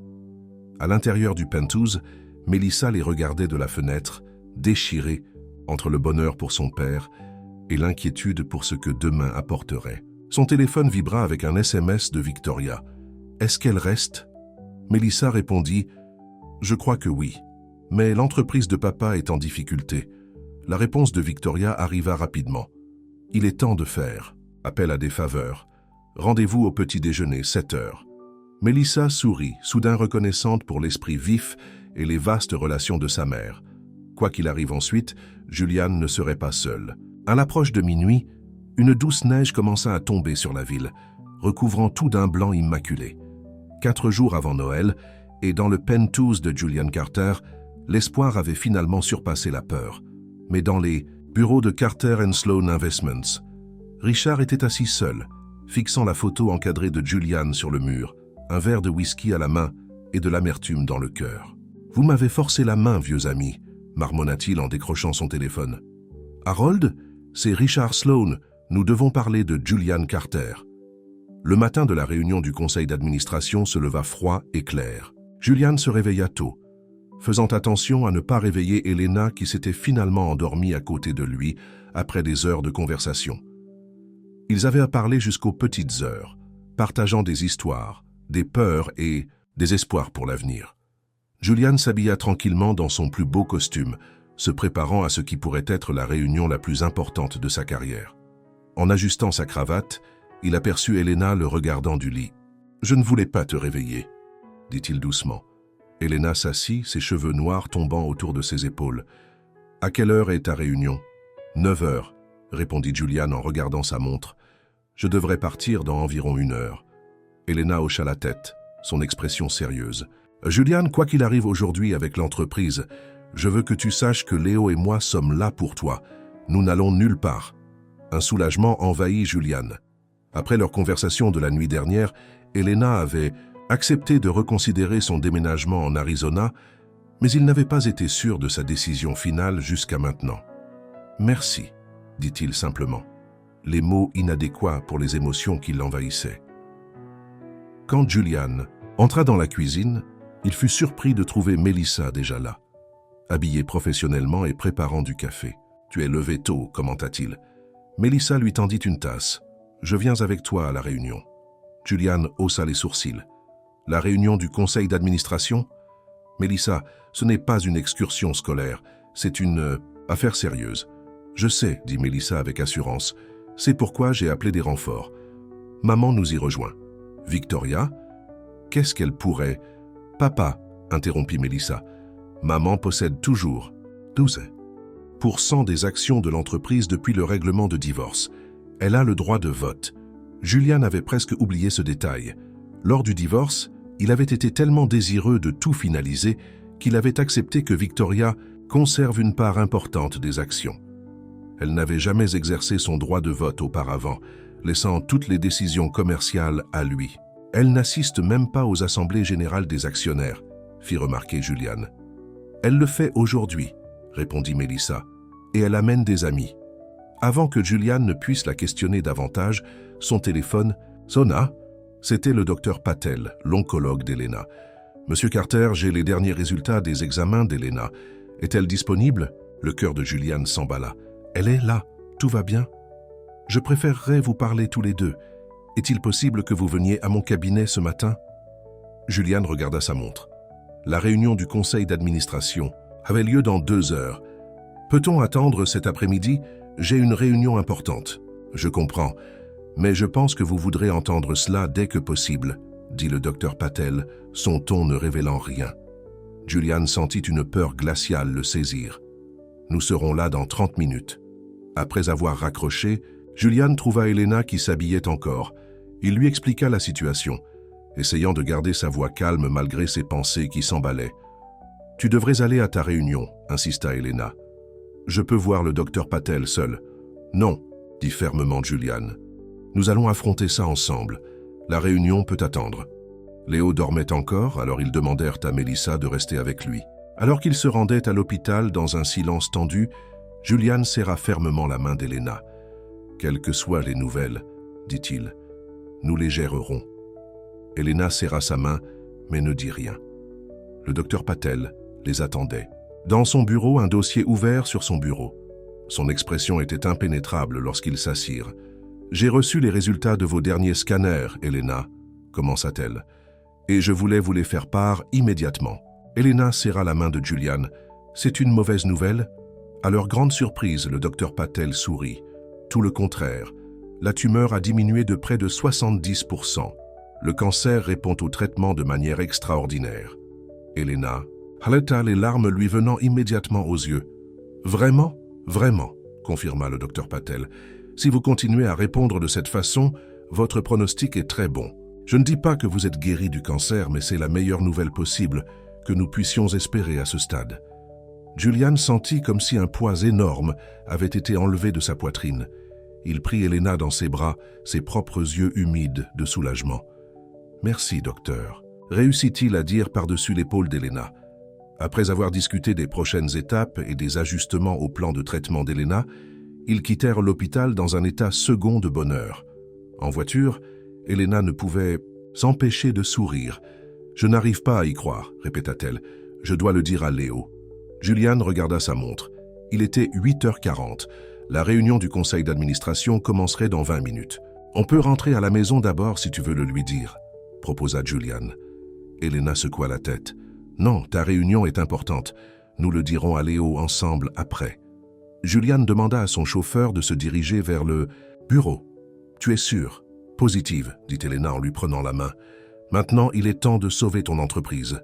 S1: À l'intérieur du penthouse, Mélissa les regardait de la fenêtre, déchirée entre le bonheur pour son père et l'inquiétude pour ce que demain apporterait. Son téléphone vibra avec un SMS de Victoria. « Est-ce qu'elle reste ?» Mélissa répondit « Je crois que oui, mais l'entreprise de papa est en difficulté. » La réponse de Victoria arriva rapidement. « Il est temps de faire. Appel à des faveurs. Rendez-vous au petit déjeuner, 7 heures. » Mélissa sourit, soudain reconnaissante pour l'esprit vif et les vastes relations de sa mère. Quoi qu'il arrive ensuite, Juliane ne serait pas seule. À l'approche de minuit, une douce neige commença à tomber sur la ville, recouvrant tout d'un blanc immaculé. 4 jours avant Noël, et dans le penthouse de Julian Carter, l'espoir avait finalement surpassé la peur. Mais dans les bureaux de Carter & Sloan Investments, Richard était assis seul, fixant la photo encadrée de Julian sur le mur, un verre de whisky à la main et de l'amertume dans le cœur. « Vous m'avez forcé la main, vieux ami », marmonna-t-il en décrochant son téléphone. « Harold, c'est Richard Sloan, nous devons parler de Julian Carter. » Le matin de la réunion du conseil d'administration se leva froid et clair. Julian se réveilla tôt, faisant attention à ne pas réveiller Elena qui s'était finalement endormie à côté de lui après des heures de conversation. Ils avaient à parler jusqu'aux petites heures, partageant des histoires, des peurs et des espoirs pour l'avenir. Julian s'habilla tranquillement dans son plus beau costume, se préparant à ce qui pourrait être la réunion la plus importante de sa carrière. En ajustant sa cravate, il aperçut Elena le regardant du lit. « Je ne voulais pas te réveiller », dit-il doucement. Elena s'assit, ses cheveux noirs tombant autour de ses épaules. « À quelle heure est ta réunion ?»« 9 heures, » répondit Julian en regardant sa montre. « Je devrais partir dans environ 1 heure. » Elena hocha la tête, son expression sérieuse. « Julian, quoi qu'il arrive aujourd'hui avec l'entreprise, je veux que tu saches que Léo et moi sommes là pour toi. Nous n'allons nulle part. » Un soulagement envahit Julian. Après leur conversation de la nuit dernière, Elena avait accepté de reconsidérer son déménagement en Arizona, mais il n'avait pas été sûr de sa décision finale jusqu'à maintenant. « Merci », dit-il simplement, les mots inadéquats pour les émotions qui l'envahissaient. Quand Julian entra dans la cuisine, il fut surpris de trouver Mélissa déjà là, habillée professionnellement et préparant du café. « Tu es levé tôt », commenta-t-il. Mélissa lui tendit une tasse. « Je viens avec toi à la réunion. » Julian haussa les sourcils. « La réunion du conseil d'administration ?»« Mélissa, ce n'est pas une excursion scolaire, c'est une affaire sérieuse. »« Je sais, » dit Mélissa avec assurance. « C'est pourquoi j'ai appelé des renforts. Maman nous y rejoint. »« Victoria ? Qu'est-ce qu'elle pourrait ?»« Papa, » interrompit Mélissa. « Maman possède toujours 12% des actions de l'entreprise depuis le règlement de divorce. Elle a le droit de vote. » Julian avait presque oublié ce détail. Lors du divorce, il avait été tellement désireux de tout finaliser qu'il avait accepté que Victoria conserve une part importante des actions. Elle n'avait jamais exercé son droit de vote auparavant, laissant toutes les décisions commerciales à lui. « Elle n'assiste même pas aux assemblées générales des actionnaires », fit remarquer Julian. « Elle le fait aujourd'hui », répondit Mélissa, « et elle amène des amis. » Avant que Julian ne puisse la questionner davantage, son téléphone sonna. C'était le docteur Patel, l'oncologue d'Elena. « Monsieur Carter, j'ai les derniers résultats des examens d'Elena. Est-elle disponible ?» Le cœur de Julian s'emballa. « Elle est là, tout va bien. Je préférerais vous parler tous les deux. Est-il possible que vous veniez à mon cabinet ce matin ?» Julian regarda sa montre. La réunion du conseil d'administration avait lieu dans 2 heures. « Peut-on attendre cet après-midi ? J'ai une réunion importante. »« Je comprends, mais je pense que vous voudrez entendre cela dès que possible, » dit le docteur Patel, son ton ne révélant rien. Julian sentit une peur glaciale le saisir. « Nous serons là dans 30 minutes. » Après avoir raccroché, Julian trouva Elena qui s'habillait encore. Il lui expliqua la situation, essayant de garder sa voix calme malgré ses pensées qui s'emballaient. « Tu devrais aller à ta réunion, » insista Elena. « Je peux voir le docteur Patel seul. »« Non, » dit fermement Julian. « Nous allons affronter ça ensemble. La réunion peut attendre. » Léo dormait encore, alors ils demandèrent à Mélissa de rester avec lui. Alors qu'il se rendait à l'hôpital dans un silence tendu, Julian serra fermement la main d'Elena. « Quelles que soient les nouvelles, dit-il, nous les gérerons. » Elena serra sa main, mais ne dit rien. Le docteur Patel les attendait. Dans son bureau, un dossier ouvert sur son bureau. Son expression était impénétrable lorsqu'ils s'assirent. « J'ai reçu les résultats de vos derniers scanners, Elena, » commença-t-elle, « et je voulais vous les faire part immédiatement. » Elena serra la main de Julian. « C'est une mauvaise nouvelle ?» À leur grande surprise, le docteur Patel sourit. « Tout le contraire. La tumeur a diminué de près de 70%. Le cancer répond au traitement de manière extraordinaire. » Elena haleta, les larmes lui venant immédiatement aux yeux. « Vraiment ? Vraiment ?» confirma le docteur Patel. « Si vous continuez à répondre de cette façon, votre pronostic est très bon. Je ne dis pas que vous êtes guéri du cancer, mais c'est la meilleure nouvelle possible que nous puissions espérer à ce stade. » Julian sentit comme si un poids énorme avait été enlevé de sa poitrine. Il prit Elena dans ses bras, ses propres yeux humides de soulagement. « Merci, docteur », réussit-il à dire par-dessus l'épaule d'Elena. Après avoir discuté des prochaines étapes et des ajustements au plan de traitement d'Elena, ils quittèrent l'hôpital dans un état second de bonheur. En voiture, Elena ne pouvait s'empêcher de sourire. « Je n'arrive pas à y croire, » répéta-t-elle. « Je dois le dire à Léo. » Julian regarda sa montre. Il était 8h40. La réunion du conseil d'administration commencerait dans 20 minutes. « On peut rentrer à la maison d'abord si tu veux le lui dire, » proposa Julian. Elena secoua la tête. « Non, ta réunion est importante. Nous le dirons à Léo ensemble après. » Julian demanda à son chauffeur de se diriger vers le bureau. « Tu es sûr ?»« Positive, » dit Elena en lui prenant la main. « Maintenant, il est temps de sauver ton entreprise. »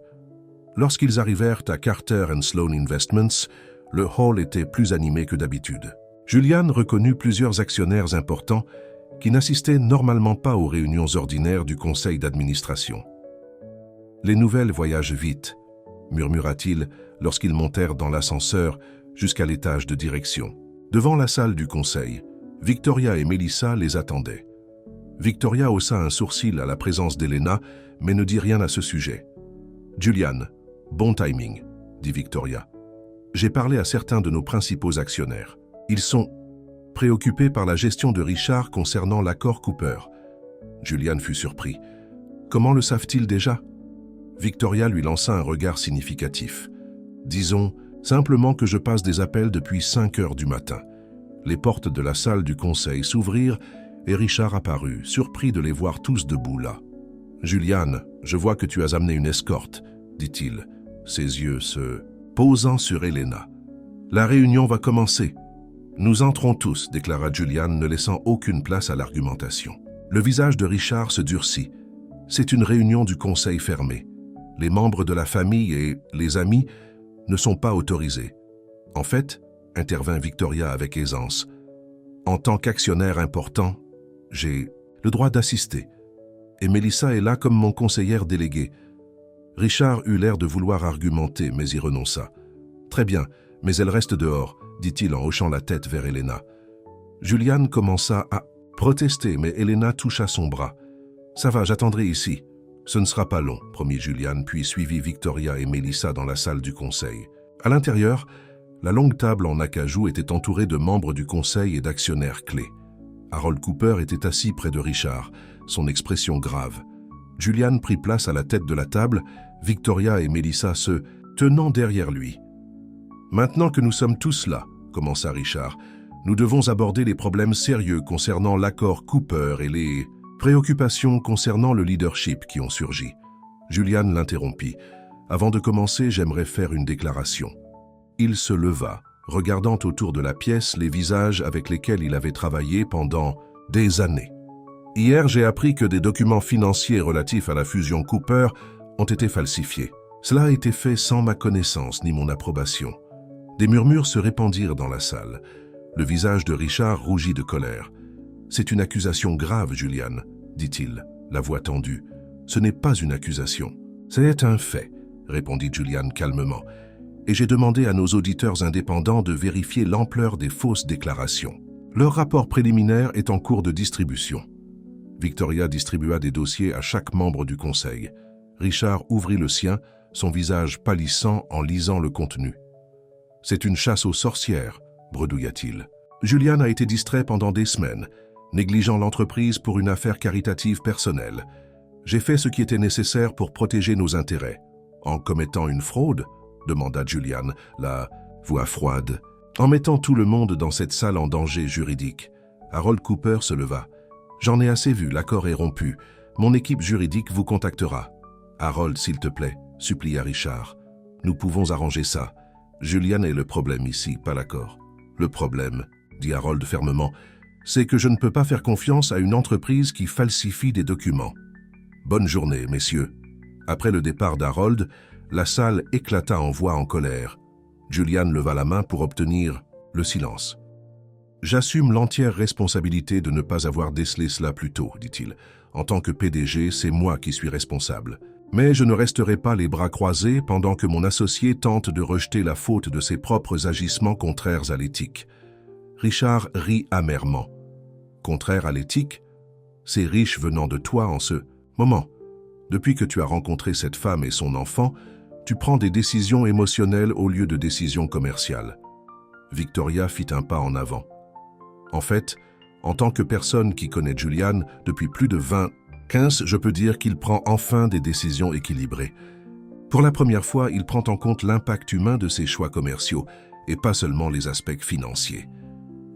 S1: Lorsqu'ils arrivèrent à Carter & Sloan Investments, le hall était plus animé que d'habitude. Julian reconnut plusieurs actionnaires importants qui n'assistaient normalement pas aux réunions ordinaires du conseil d'administration. « Les nouvelles voyagent vite », murmura-t-il lorsqu'ils montèrent dans l'ascenseur jusqu'à l'étage de direction. Devant la salle du conseil, Victoria et Mélissa les attendaient. Victoria haussa un sourcil à la présence d'Elena, mais ne dit rien à ce sujet. « Julian, bon timing, » dit Victoria. « J'ai parlé à certains de nos principaux actionnaires. Ils sont préoccupés par la gestion de Richard concernant l'accord Cooper. » Julian fut surpris. « Comment le savent-ils déjà ?» Victoria lui lança un regard significatif. « Disons simplement que je passe des appels depuis 5 heures du matin. » Les portes de la salle du conseil s'ouvrirent et Richard apparut, surpris de les voir tous debout là. « Julian, je vois que tu as amené une escorte, » dit-il, ses yeux se posant sur Elena. « La réunion va commencer. »« Nous entrons tous, » déclara Julian, ne laissant aucune place à l'argumentation. Le visage de Richard se durcit. « C'est une réunion du conseil fermée. Les membres de la famille et les amis ne sont pas autorisés. En fait, intervint Victoria avec aisance, en tant qu'actionnaire important, j'ai le droit d'assister. Et Mélissa est là comme mon conseillère déléguée. » Richard eut l'air de vouloir argumenter, mais y renonça. « Très bien, mais elle reste dehors, » dit-il en hochant la tête vers Elena. Julian commença à protester, mais Elena toucha son bras. « Ça va, j'attendrai ici. »« Ce ne sera pas long, » promit Julian, puis suivit Victoria et Mélissa dans la salle du conseil. À l'intérieur, la longue table en acajou était entourée de membres du conseil et d'actionnaires clés. Harold Cooper était assis près de Richard, son expression grave. Julian prit place à la tête de la table, Victoria et Mélissa se tenant derrière lui. « Maintenant que nous sommes tous là, » commença Richard, « nous devons aborder les problèmes sérieux concernant l'accord Cooper et les préoccupations concernant le leadership qui ont surgi. » Julian l'interrompit. « Avant de commencer, j'aimerais faire une déclaration. » Il se leva, regardant autour de la pièce les visages avec lesquels il avait travaillé pendant des années. « Hier, j'ai appris que des documents financiers relatifs à la fusion Cooper ont été falsifiés. Cela a été fait sans ma connaissance ni mon approbation. » Des murmures se répandirent dans la salle. Le visage de Richard rougit de colère. « C'est une accusation grave, Julian, » dit-il, la voix tendue. « Ce n'est pas une accusation. C'est un fait, » répondit Julian calmement. « Et j'ai demandé à nos auditeurs indépendants de vérifier l'ampleur des fausses déclarations. Leur rapport préliminaire est en cours de distribution. » Victoria distribua des dossiers à chaque membre du conseil. Richard ouvrit le sien, son visage pâlissant en lisant le contenu. « C'est une chasse aux sorcières », bredouilla-t-il. Julian a été distrait pendant des semaines, négligeant l'entreprise pour une affaire caritative personnelle. J'ai fait ce qui était nécessaire pour protéger nos intérêts. En commettant une fraude, demanda Julian, la voix froide. En mettant tout le monde dans cette salle en danger juridique. Harold Cooper se leva. J'en ai assez vu, l'accord est rompu. Mon équipe juridique vous contactera. Harold, s'il te plaît, supplia Richard. Nous pouvons arranger ça. Julian est le problème ici, pas l'accord. Le problème, dit Harold fermement, c'est que je ne peux pas faire confiance à une entreprise qui falsifie des documents. Bonne journée, messieurs. Après le départ d'Harold, la salle éclata en voix en colère. Julian leva la main pour obtenir le silence. J'assume l'entière responsabilité de ne pas avoir décelé cela plus tôt, dit-il. En tant que PDG, c'est moi qui suis responsable. Mais je ne resterai pas les bras croisés pendant que mon associé tente de rejeter la faute de ses propres agissements contraires à l'éthique. Richard rit amèrement. Contraire à l'éthique, c'est riche venant de toi en ce moment. Depuis que tu as rencontré cette femme et son enfant, tu prends des décisions émotionnelles au lieu de décisions commerciales. Victoria fit un pas en avant. En fait, en tant que personne qui connaît Julian depuis plus de 15, je peux dire qu'il prend enfin des décisions équilibrées. Pour la première fois, il prend en compte l'impact humain de ses choix commerciaux et pas seulement les aspects financiers.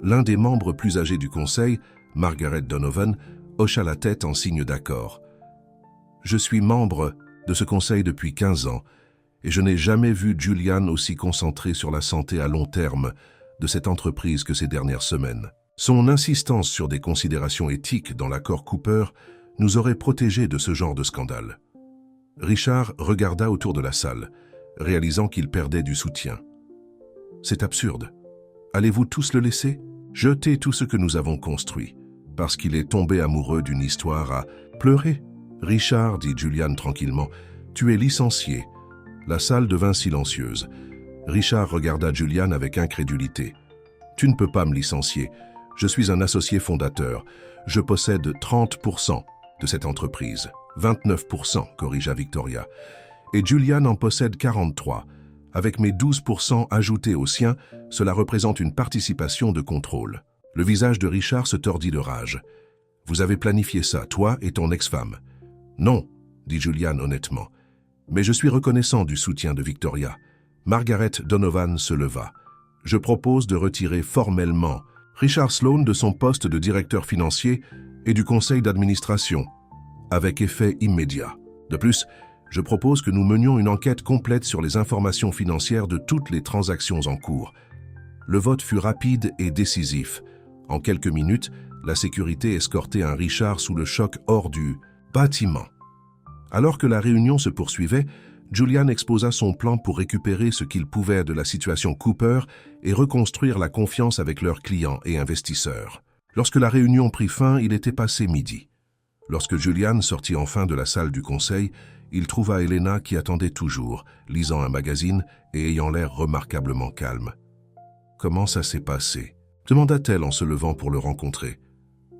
S1: L'un des membres plus âgés du conseil, Margaret Donovan, hocha la tête en signe d'accord. Je suis membre de ce conseil depuis 15 ans et je n'ai jamais vu Julian aussi concentré sur la santé à long terme de cette entreprise que ces dernières semaines. Son insistance sur des considérations éthiques dans l'accord Cooper nous aurait protégés de ce genre de scandale. Richard regarda autour de la salle, réalisant qu'il perdait du soutien. C'est absurde. Allez-vous tous le laisser? Jeter tout ce que nous avons construit, parce qu'il est tombé amoureux d'une histoire à pleurer. Richard, dit Julian tranquillement, tu es licencié. La salle devint silencieuse. Richard regarda Julian avec incrédulité. Tu ne peux pas me licencier. Je suis un associé fondateur. Je possède 30% de cette entreprise. 29%, corrigea Victoria. Et Julian en possède 43%. Avec mes 12% ajoutés au sien, cela représente une participation de contrôle. Le visage de Richard se tordit de rage. Vous avez planifié ça, toi et ton ex-femme. Non, dit Julian honnêtement. Mais je suis reconnaissant du soutien de Victoria. Margaret Donovan se leva. Je propose de retirer formellement Richard Sloan de son poste de directeur financier et du conseil d'administration, avec effet immédiat. De plus, je propose que nous menions une enquête complète sur les informations financières de toutes les transactions en cours. Le vote fut rapide et décisif. En quelques minutes, la sécurité escortait un Richard sous le choc hors du bâtiment. Alors que la réunion se poursuivait, Julian exposa son plan pour récupérer ce qu'il pouvait de la situation Cooper et reconstruire la confiance avec leurs clients et investisseurs. Lorsque la réunion prit fin, il était passé midi. Lorsque Julian sortit enfin de la salle du conseil, il trouva Elena qui attendait toujours, lisant un magazine et ayant l'air remarquablement calme. « Comment ça s'est passé ?» demanda-t-elle en se levant pour le rencontrer.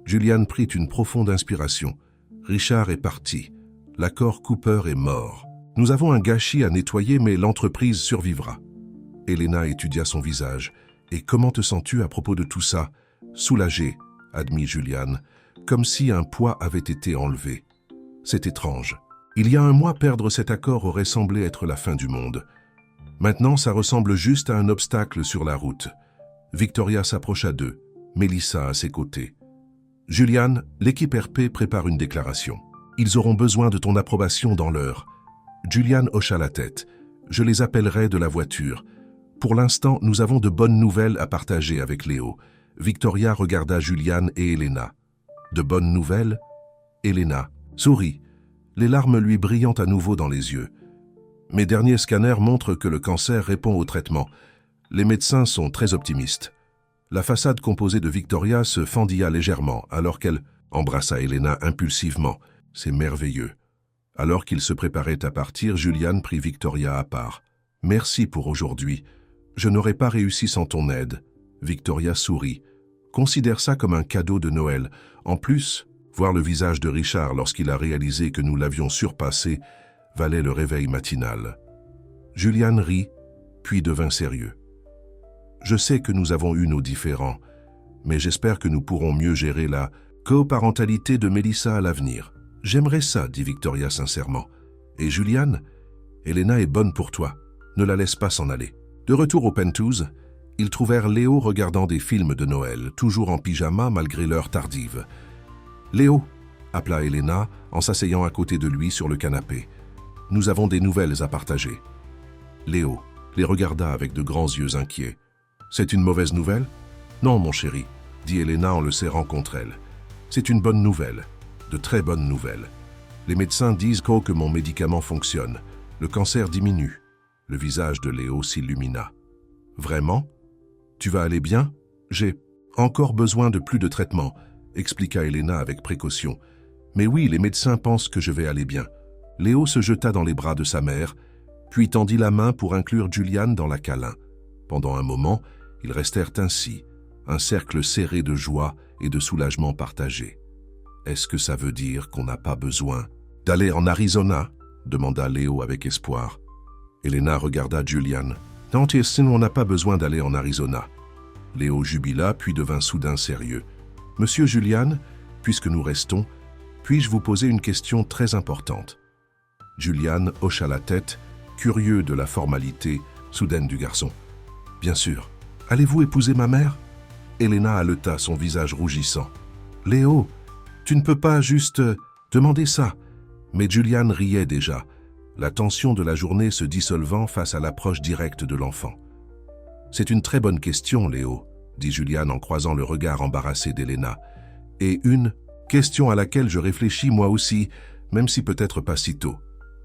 S1: Julian prit une profonde inspiration. « Richard est parti. L'accord Cooper est mort. Nous avons un gâchis à nettoyer, mais l'entreprise survivra. » Elena étudia son visage. « Et comment te sens-tu à propos de tout ça ?»« Soulagé, » admit Julian, comme si un poids avait été enlevé. C'est étrange. Il y a un mois, perdre cet accord aurait semblé être la fin du monde. Maintenant, ça ressemble juste à un obstacle sur la route. Victoria s'approcha d'eux, Mélissa à ses côtés. « Julian, l'équipe RP prépare une déclaration. Ils auront besoin de ton approbation dans l'heure. » Julian hocha la tête. « Je les appellerai de la voiture. Pour l'instant, nous avons de bonnes nouvelles à partager avec Léo. » Victoria regarda Julian et Elena. « De bonnes nouvelles ?» Elena sourit, les larmes lui brillant à nouveau dans les yeux. « Mes derniers scanners montrent que le cancer répond au traitement. Les médecins sont très optimistes. » La façade composée de Victoria se fendilla légèrement alors qu'elle embrassa Elena impulsivement. « C'est merveilleux. » Alors qu'il se préparait à partir, Julian prit Victoria à part. « Merci pour aujourd'hui. Je n'aurais pas réussi sans ton aide. » Victoria sourit. « Considère ça comme un cadeau de Noël. En plus, voir le visage de Richard lorsqu'il a réalisé que nous l'avions surpassé valait le réveil matinal. Julian rit, puis devint sérieux. « Je sais que nous avons eu nos différends, mais j'espère que nous pourrons mieux gérer la coparentalité de Melissa à l'avenir. »« J'aimerais ça, » dit Victoria sincèrement. « Et Julian, Elena est bonne pour toi. Ne la laisse pas s'en aller. » De retour au Penthouse, ils trouvèrent Léo regardant des films de Noël, toujours en pyjama malgré l'heure tardive. « Léo !» appela Elena en s'asseyant à côté de lui sur le canapé. « Nous avons des nouvelles à partager. » Léo les regarda avec de grands yeux inquiets. « C'est une mauvaise nouvelle ?»« Non, mon chéri, » dit Elena en le serrant contre elle. « C'est une bonne nouvelle, de très bonnes nouvelles. Les médecins disent que mon médicament fonctionne. Le cancer diminue. » Le visage de Léo s'illumina. « Vraiment? Tu vas aller bien? J'ai encore besoin de plus de traitement, » expliqua Elena avec précaution. « Mais oui, les médecins pensent que je vais aller bien. » Léo se jeta dans les bras de sa mère, puis tendit la main pour inclure Julian dans la câlin. Pendant un moment, ils restèrent ainsi, un cercle serré de joie et de soulagement partagé. « Est-ce que ça veut dire qu'on n'a pas besoin d'aller en Arizona ?» demanda Léo avec espoir. Elena regarda Julian. « Non, on n'a pas besoin d'aller en Arizona. » Léo jubila, puis devint soudain sérieux. « Monsieur Julian, puisque nous restons, puis-je vous poser une question très importante ?» Julian hocha la tête, curieux de la formalité soudaine du garçon. « Bien sûr. Allez-vous épouser ma mère ?» Elena haleta, son visage rougissant. « Léo, tu ne peux pas juste demander ça. » Mais Julian riait déjà, la tension de la journée se dissolvant face à l'approche directe de l'enfant. « C'est une très bonne question, Léo, » dit Julian en croisant le regard embarrassé d'Elena. « Et une question à laquelle je réfléchis moi aussi, même si peut-être pas si tôt.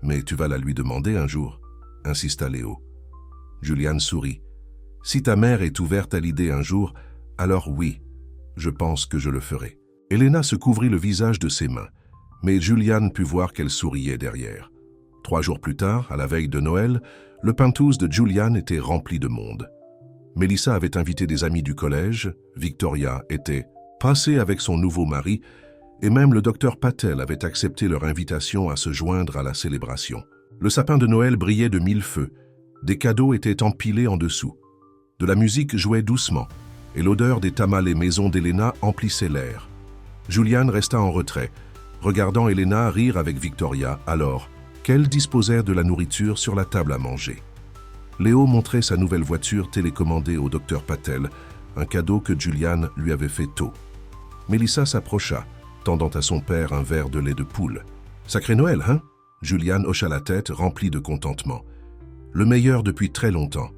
S1: Mais tu vas la lui demander un jour, » insista Léo. Julian sourit. « Si ta mère est ouverte à l'idée un jour, alors oui, je pense que je le ferai. » Elena se couvrit le visage de ses mains, mais Julian put voir qu'elle souriait derrière. 3 jours plus tard, à la veille de Noël, le Penthouse de Julian était rempli de monde. Melissa avait invité des amis du collège, Victoria était passée avec son nouveau mari, et même le docteur Patel avait accepté leur invitation à se joindre à la célébration. Le sapin de Noël brillait de 1000 feux, des cadeaux étaient empilés en dessous. De la musique jouait doucement, et l'odeur des tamales maison d'Elena emplissait l'air. Julian resta en retrait, regardant Elena rire avec Victoria alors qu'elles disposèrent de la nourriture sur la table à manger. Léo montrait sa nouvelle voiture télécommandée au docteur Patel, un cadeau que Julian lui avait fait tôt. Melissa s'approcha, tendant à son père un verre de lait de poule. « Sacré Noël, hein ?» Julian hocha la tête, rempli de contentement. « Le meilleur depuis très longtemps.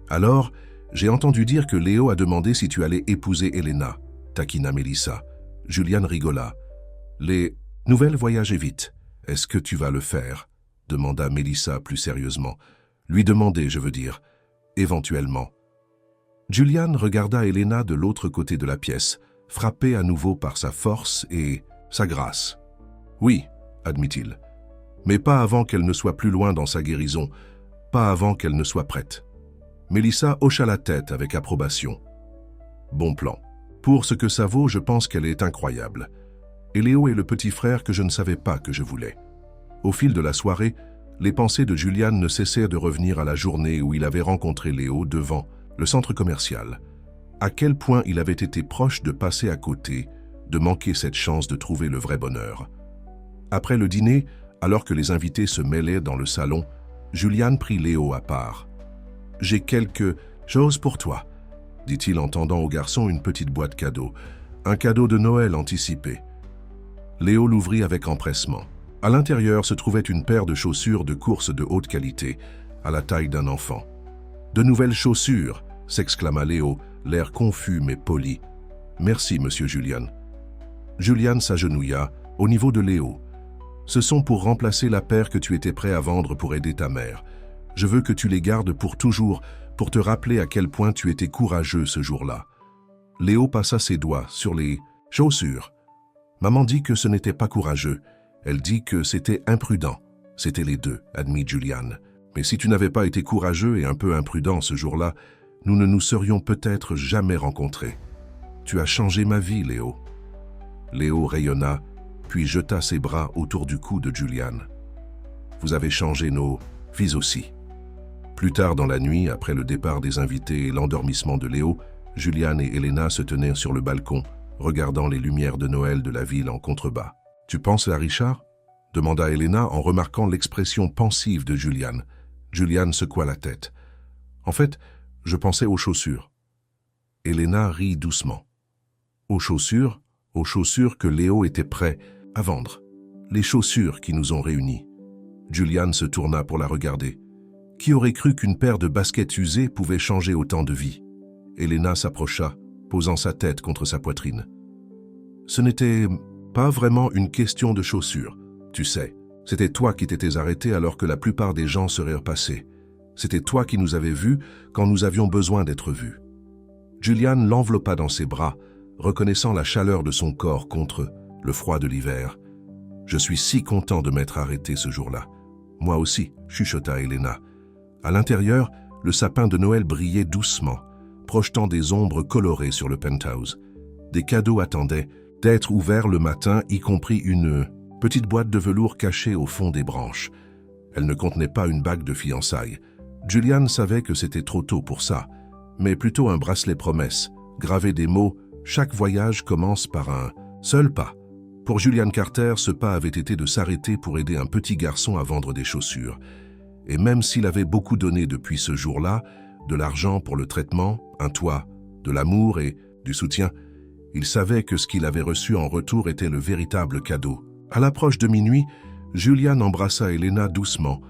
S1: Alors, j'ai entendu dire que Léo a demandé si tu allais épouser Elena, » taquina Melissa. Julian rigola. « Les nouvelles voyageaient vite. Est-ce que tu vas le faire ?» demanda Melissa plus sérieusement. « Lui demander, je veux dire. Éventuellement. » Julian regarda Elena de l'autre côté de la pièce, frappé à nouveau par sa force et sa grâce. « Oui, » admit-il. « Mais pas avant qu'elle ne soit plus loin dans sa guérison, pas avant qu'elle ne soit prête. » Melissa hocha la tête avec approbation. « Bon plan. Pour ce que ça vaut, je pense qu'elle est incroyable. Et Léo est le petit frère que je ne savais pas que je voulais. » Au fil de la soirée, les pensées de Julian ne cessèrent de revenir à la journée où il avait rencontré Léo devant le centre commercial. À quel point il avait été proche de passer à côté, de manquer cette chance de trouver le vrai bonheur. Après le dîner, alors que les invités se mêlaient dans le salon, Julian prit Léo à part. « J'ai quelque chose pour toi, » dit-il en tendant au garçon une petite boîte cadeau, un cadeau de Noël anticipé. Léo l'ouvrit avec empressement. À l'intérieur se trouvait une paire de chaussures de course de haute qualité, à la taille d'un enfant. « De nouvelles chaussures !» s'exclama Léo, l'air confus mais poli. « Merci, monsieur Julian. » Julian s'agenouilla, au niveau de Léo. « Ce sont pour remplacer la paire que tu étais prêt à vendre pour aider ta mère. Je veux que tu les gardes pour toujours, pour te rappeler à quel point tu étais courageux ce jour-là. » Léo passa ses doigts sur les chaussures. « Maman dit que ce n'était pas courageux. Elle dit que c'était imprudent. » C'était les deux, admit Julian. « Mais si tu n'avais pas été courageux et un peu imprudent ce jour-là, nous ne nous serions peut-être jamais rencontrés. Tu as changé ma vie, Léo. » Léo rayonna, puis jeta ses bras autour du cou de Julian. « Vous avez changé nos vies aussi. » Plus tard dans la nuit, après le départ des invités et l'endormissement de Léo, Julian et Elena se tenaient sur le balcon, regardant les lumières de Noël de la ville en contrebas. « Tu penses à Richard ?» demanda Elena en remarquant l'expression pensive de Julian. Julian secoua la tête. « En fait, je pensais aux chaussures. » Elena rit doucement. « Aux chaussures que Léo était prêt à vendre. Les chaussures qui nous ont réunis. » Julian se tourna pour la regarder. Qui aurait cru qu'une paire de baskets usées pouvait changer autant de vies? Elena s'approcha, posant sa tête contre sa poitrine. Ce n'était pas vraiment une question de chaussures, tu sais. C'était toi qui t'étais arrêté alors que la plupart des gens seraient repassés. C'était toi qui nous avais vus quand nous avions besoin d'être vus. Julian l'enveloppa dans ses bras, reconnaissant la chaleur de son corps contre le froid de l'hiver. « Je suis si content de m'être arrêté ce jour-là. »« Moi aussi, » chuchota Elena. À l'intérieur, le sapin de Noël brillait doucement, projetant des ombres colorées sur le penthouse. Des cadeaux attendaient d'être ouverts le matin, y compris une petite boîte de velours cachée au fond des branches. Elle ne contenait pas une bague de fiançailles. Julian savait que c'était trop tôt pour ça, mais plutôt un bracelet promesse, gravé des mots « Chaque voyage commence par un seul pas ». Pour Julian Carter, ce pas avait été de s'arrêter pour aider un petit garçon à vendre des chaussures. Et même s'il avait beaucoup donné depuis ce jour-là, de l'argent pour le traitement, un toit, de l'amour et du soutien, il savait que ce qu'il avait reçu en retour était le véritable cadeau. À l'approche de minuit, Julian embrassa Elena doucement,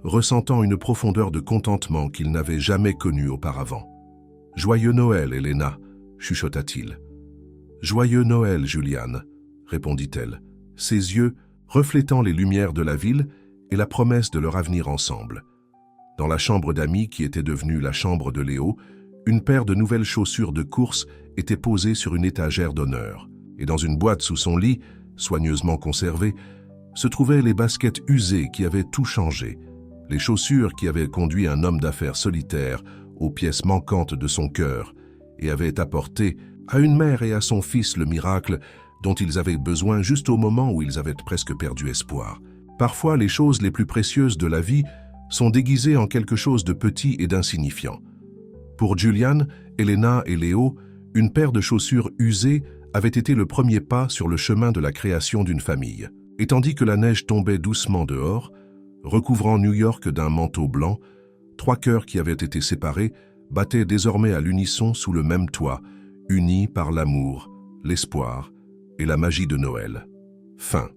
S1: ressentant une profondeur de contentement qu'il n'avait jamais connue auparavant. « Joyeux Noël, Elena » chuchota-t-il. « Joyeux Noël, Julian » répondit-elle, ses yeux reflétant les lumières de la ville et la promesse de leur avenir ensemble. Dans la chambre d'amis qui était devenue la chambre de Léo, une paire de nouvelles chaussures de course était posée sur une étagère d'honneur. Et dans une boîte sous son lit, soigneusement conservée, se trouvaient les baskets usées qui avaient tout changé, les chaussures qui avaient conduit un homme d'affaires solitaire aux pièces manquantes de son cœur et avaient apporté à une mère et à son fils le miracle dont ils avaient besoin juste au moment où ils avaient presque perdu espoir. Parfois, les choses les plus précieuses de la vie sont déguisées en quelque chose de petit et d'insignifiant. Pour Julian, Elena et Léo, une paire de chaussures usées avait été le premier pas sur le chemin de la création d'une famille. Et tandis que la neige tombait doucement dehors, recouvrant New York d'un manteau blanc, trois cœurs qui avaient été séparés battaient désormais à l'unisson sous le même toit, unis par l'amour, l'espoir et la magie de Noël. Fin.